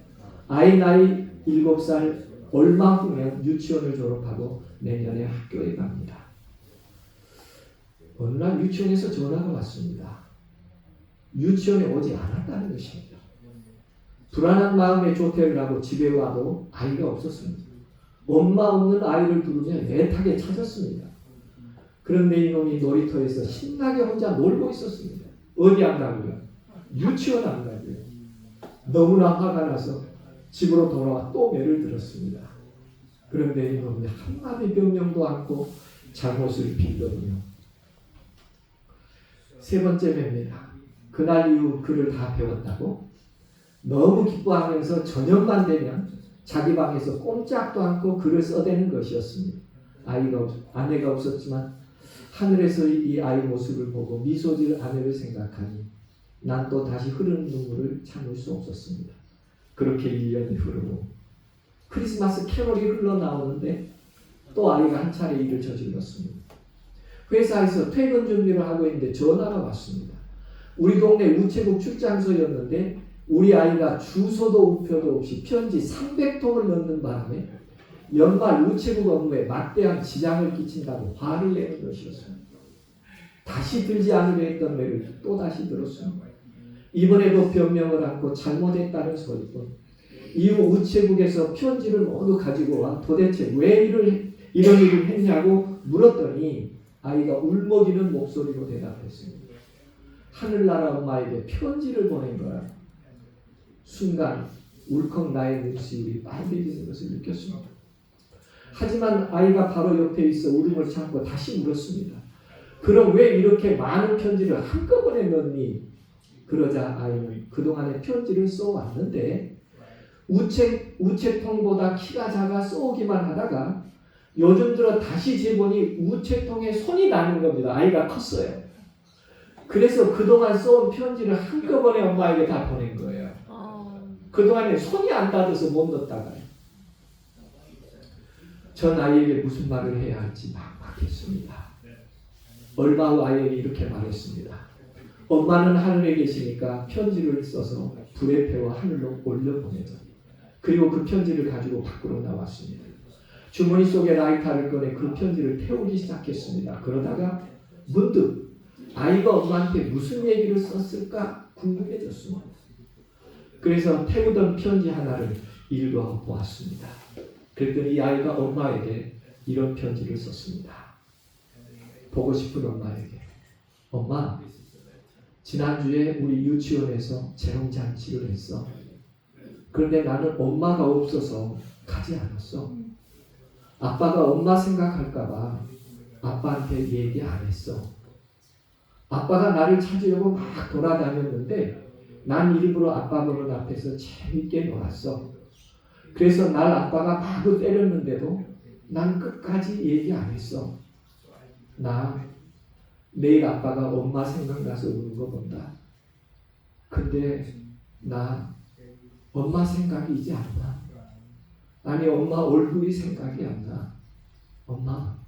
아이 나이 7살 얼마 후면 유치원을 졸업하고 내년에 학교에 갑니다. 어느 날 유치원에서 전화가 왔습니다. 유치원에 오지 않았다는 것입니다. 불안한 마음에 조퇴를 하고 집에 와도 아이가 없었습니다. 엄마 없는 아이를 부르며 애타게 찾았습니다. 그런데 이놈이 놀이터에서 신나게 혼자 놀고 있었습니다. 어디 안 가고요? 유치원 안 가고요. 너무나 화가 나서 집으로 돌아와 또 매를 들었습니다. 그런데 이놈이 한마디 변명도 않고 잘못을 빌더군요. 3번째 매입니다. 그날 이후 글을 다 배웠다고 너무 기뻐하면서 저녁만 되면 자기 방에서 꼼짝도 않고 글을 써대는 것이었습니다. 아내가 없었지만 하늘에서 이 아이 모습을 보고 미소 지을 아내를 생각하니 난 또 다시 흐르는 눈물을 참을 수 없었습니다. 그렇게 1년이 흐르고 크리스마스 캐롤이 흘러나오는데 또 아이가 한 차례 일을 저질렀습니다. 회사에서 퇴근 준비를 하고 있는데 전화가 왔습니다. 우리 동네 우체국 출장소였는데 우리 아이가 주소도 우표도 없이 편지 300통을 넣는 바람에 연말 우체국 업무에 막대한 지장을 끼친다고 화를 내는 것이었습니다. 다시 들지 않으려 했던 매를 또다시 들었습니다. 이번에도 변명을 않고 잘못했다는 소리뿐. 이후 우체국에서 편지를 모두 가지고 와 도대체 왜 이런 일을 했냐고 물었더니 아이가 울먹이는 목소리로 대답했습니다. 하늘나라 엄마에게 편지를 보낸 거야. 순간 울컥 나의 눈시울이 빨개지는 것을 느꼈습니다. 하지만 아이가 바로 옆에 있어 울음을 참고 다시 물었습니다. 그럼 왜 이렇게 많은 편지를 한꺼번에 넣니? 그러자 아이는 그동안에 편지를 써왔는데 우체통보다 키가 작아 써오기만 하다가 요즘 들어 다시 재보니 우체통에 손이 나는 겁니다. 아이가 컸어요. 그래서 그동안 써온 편지를 한꺼번에 엄마에게 다 보낸 거예요. 그동안에 손이 안 닿아서 못 넣었다가요. 전 아이에게 무슨 말을 해야 할지 막막했습니다. 얼마 후 아이에게 이렇게 말했습니다. 엄마는 하늘에 계시니까 편지를 써서 불에 태워 하늘로 올려보내자. 그리고 그 편지를 가지고 밖으로 나왔습니다. 주머니 속에 라이터를 꺼내 그 편지를 태우기 시작했습니다. 그러다가 문득 아이가 엄마한테 무슨 얘기를 썼을까 궁금해졌습니다. 그래서 태우던 편지 하나를 읽어보았습니다. 그랬더니 이 아이가 엄마에게 이런 편지를 썼습니다. 보고 싶은 엄마에게. 엄마, 지난주에 우리 유치원에서 재롱잔치를 했어. 그런데 나는 엄마가 없어서 가지 않았어. 아빠가 엄마 생각할까봐 아빠한테 얘기 안 했어. 아빠가 나를 찾으려고 막 돌아다녔는데 난 일부러 아빠 보는 앞에서 재밌게 놀았어. 그래서 날 아빠가 마구 때렸는데도 난 끝까지 얘기 안 했어. 나 내일 아빠가 엄마 생각나서 우는 거 본다. 근데 나 엄마 생각이 이제 안 나. 아니 엄마 얼굴이 생각이 안 나. 엄마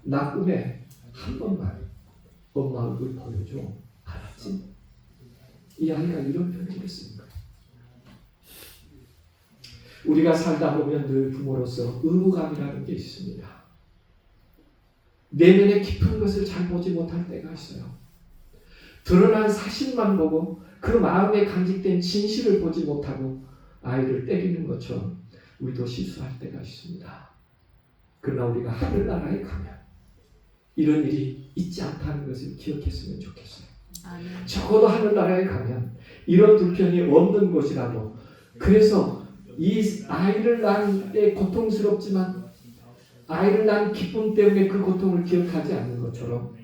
나 꿈에 한 번만 엄마 얼굴 보여줘. 알았지? 이 아이가 이런 편지를 쓴 거예요. 우리가 살다 보면 늘 부모로서 의무감이라는 게 있습니다. 내면의 깊은 것을 잘 보지 못할 때가 있어요. 드러난 사실만 보고 그 마음에 간직된 진실을 보지 못하고 아이를 때리는 것처럼 우리도 실수할 때가 있습니다. 그러나 우리가 하늘나라에 가면 이런 일이 있지 않다는 것을 기억했으면 좋겠어요. 적어도 하늘나라에 가면 이런 불편이 없는 곳이라도, 그래서 이 아이를 낳을 때 고통스럽지만 아이를 낳은 기쁨 때문에 그 고통을 기억하지 않는 것처럼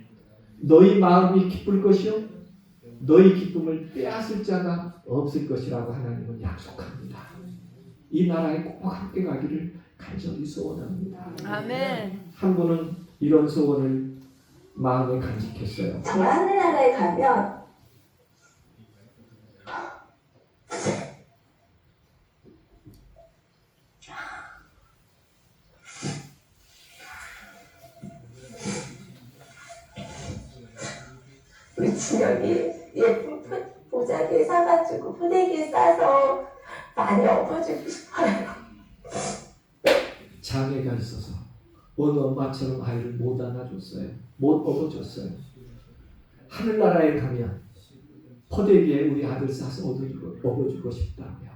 너희 마음이 기쁠 것이요 너희 기쁨을 빼앗을 자가 없을 것이라고 하나님은 약속합니다. 이 나라에 꼭 함께 가기를 간절히 소원합니다. 아멘. 한 분은 이런 소원을 마음에 간직했어요. 정말 하늘나라에 가면 우리 진영이 예쁜 보자기에 사가지고 포대기에 싸서 많이 엎어주고 싶어요. 장애가 있어서 어느 엄마처럼 아이를 못 안아줬어요. 못 업어줬어요. 하늘나라에 가면 포대기에 우리 아들 싸서 업어주고 싶다고요.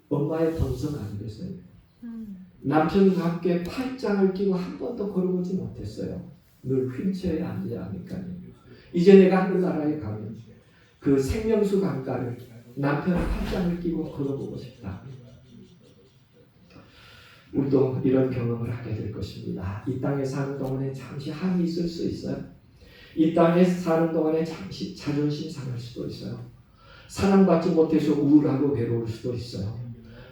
엄마의 본성 아니겠어요? 남편과 함께 팔짱을 끼고 한 번도 걸어보지 못했어요. 늘 휠체어에 앉아야 하니까요. 이제 내가 하늘나라에 가면 그 생명수 강가를 남편의 팔짱을 끼고 걸어보고 싶다. 우리도 이런 경험을 하게 될 것입니다. 이 땅에 사는 동안에 잠시 한이 있을 수 있어요. 이 땅에 사는 동안에 잠시 자존심 상할 수도 있어요. 사랑받지 못해서 우울하고 외로울 수도 있어요.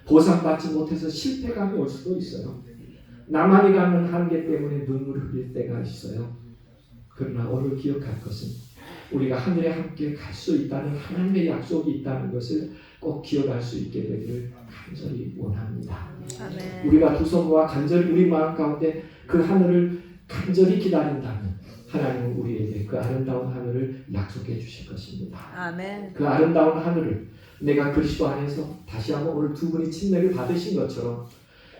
보상받지 못해서 실패감이 올 수도 있어요. 나만이 가는 한계 때문에 눈물을 흘릴 때가 있어요. 그러나 오늘 기억할 것은 우리가 하늘에 함께 갈 수 있다는 하나님의 약속이 있다는 것을 꼭 기억할 수 있게 되기를 간절히 원합니다. 아멘. 우리가 두 손과 간절히 우리 마음 가운데 그 하늘을 간절히 기다린다면 하나님은 우리에게 그 아름다운 하늘을 약속해 주실 것입니다. 아멘. 그 아름다운 하늘을 내가 그리스도 안에서 다시 한번 오늘 두 분이 침례를 받으신 것처럼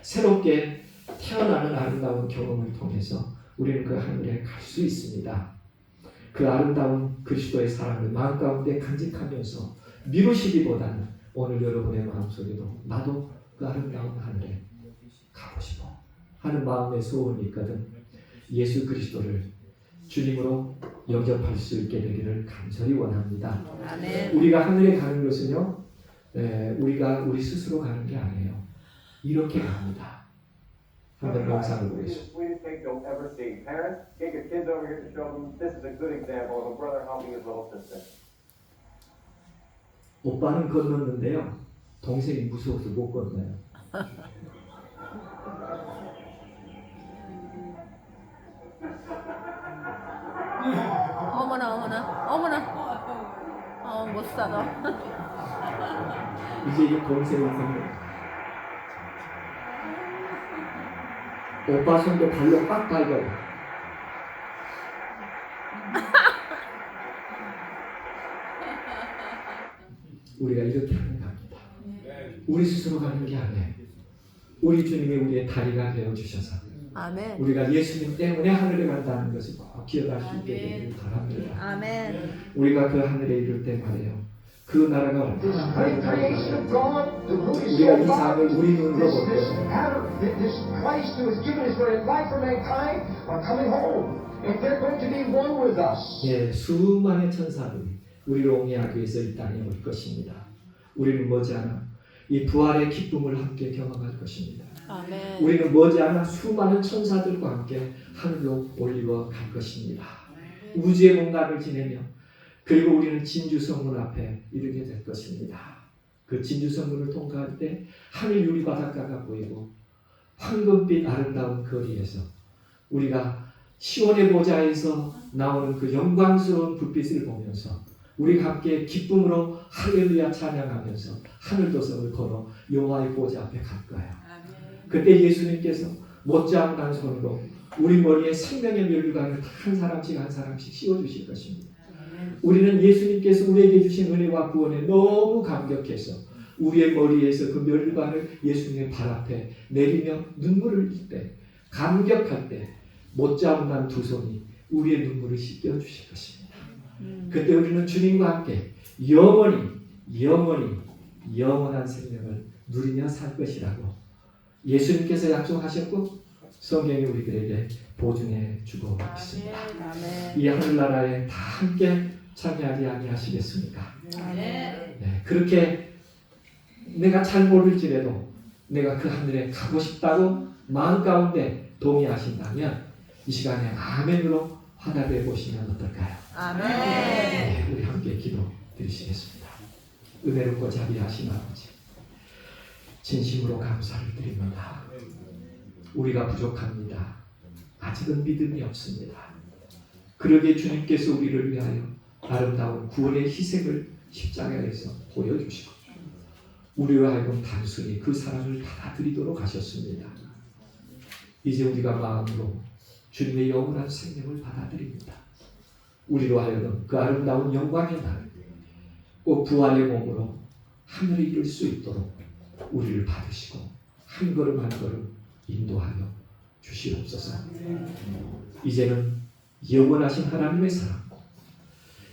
새롭게 태어나는 아름다운 경험을 통해서 우리는 그 하늘에 갈 수 있습니다. 그 아름다운 그리스도의 사랑을 마음 가운데 간직하면서 미루시기보다는 오늘 여러분의 마음속에도 나도 그 아름다운 하늘에 가고 싶어 하는 마음의 소원이 있거든. 예수 그리스도를 주님으로 영접할 수 있게 되기를 간절히 원합니다. 아멘. 우리가 하늘에 가는 것은요, 우리가 우리 스스로 가는 게 아니에요. 이렇게 갑니다. 한번 영상을 This is the 보겠습니다. sweetest cake you'll ever see. Parents, get your kids over here to show them. This is a good example of a brother helping his little sister. 오빠는 건넜는데요. 동생이 무서워서 못 건너요. 어머나 어머나 어머나. 못 살아. 이제 이 동생이 건너. 오빠 손도 발로 빡 밟아요. 우리가 이렇게 하는 겁니다. 우리 스스로 가는 게 아니에요. 우리 주님이 우리의 다리가 되어 주셔서 아멘. 우리가 예수님 때문에 하늘에 간다는 것을 꼭 기억할 수 있게 되기를 바랍니다. 아멘. 우리가 그 하늘에 이를 때 말이에요. 그 나라가 This great creation of God, the root is 우리가 so 이 장을 far. 우리 눈으로 볼 This 때 Adam, this Christ who has given his very life for mankind are coming home. And they're going to be one with us. 예, 수많은 천사들이 우리를 옹이하기 위해서 이 땅에 올 것입니다. 우리는 머지않아 이 부활의 기쁨을 함께 경험할 것입니다. 아멘. 우리는 머지않아 수많은 천사들과 함께 하늘로 올리워 갈 것입니다. 우주의 공간을 지내며 그리고 우리는 진주성문 앞에 이르게 될 것입니다. 그 진주성문을 통과할 때 하늘 유리 바닷가가 보이고 황금빛 아름다운 거리에서 우리가 시온의 보좌에서 나오는 그 영광스러운 불빛을 보면서 우리가 함께 기쁨으로 할렐루야 찬양하면서 하늘도성을 걸어 여호와의 보좌 앞에 갈 거예요. 그때 예수님께서 못지않은 손으로 우리 머리에 생명의 멸류관을 한 사람씩 한 사람씩 씌워주실 것입니다. 우리는 예수님께서 우리에게 주신 은혜와 구원에 너무 감격해서 우리의 머리에서 그 멸류관을 예수님의 발 앞에 내리며 눈물을 흘릴 때 감격할 때 못지않은 두 손이 우리의 눈물을 씻겨주실 것입니다. 그때 우리는 주님과 함께 영원한 생명을 누리며 살 것이라고 예수님께서 약속하셨고 성경이 우리들에게 보증해 주고 있습니다. 아멘. 이 하늘나라에 다 함께 참여하지 아니하시겠습니까? 아멘. 네, 그렇게 내가 잘 모를지라도 내가 그 하늘에 가고 싶다고 마음 가운데 동의하신다면 이 시간에 아멘으로 화답해 보시면 어떨까요? 아멘. 네, 우리 함께 기도 드리시겠습니다. 은혜롭고 자비하신 아버지, 진심으로 감사를 드립니다. 우리가 부족합니다. 아직은 믿음이 없습니다. 그러기에 주님께서 우리를 위하여 아름다운 구원의 희생을 십자가에서 보여주시고 우리로 하여금 단순히 그 사랑을 받아들이도록 하셨습니다. 이제 우리가 마음으로 주님의 영원한 생명을 받아들입니다. 우리로 하여금 그 아름다운 영광의 날, 꼭 부활의 몸으로 하늘에 이를 수 있도록 우리를 받으시고 한 걸음 한 걸음 인도하여 주시옵소서. 이제는 영원하신 하나님의 사랑,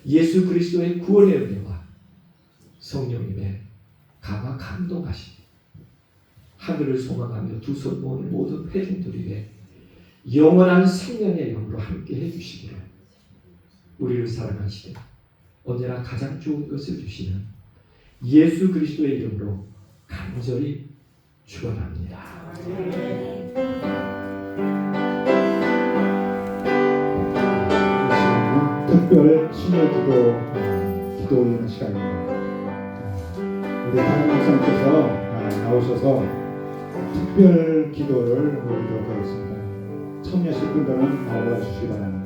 예수 그리스도의 구원의 은혜와 성령님의 강화 감동하심, 하늘을 소망하며 두 손 모으는 모든 회중들 위해 영원한 생명의 영으로 함께 해주시기를 우리를 사랑하시되 언제나 가장 좋은 것을 주시는 예수 그리스도의 이름으로 간절히 축원합니다. 특별 신여기도 기도하는 시간입니다. 우리 담임 목사님께서 나오셔서 특별 기도를 드리도록 하겠습니다. 참여하실 분들은 나와 주시기 바랍니다.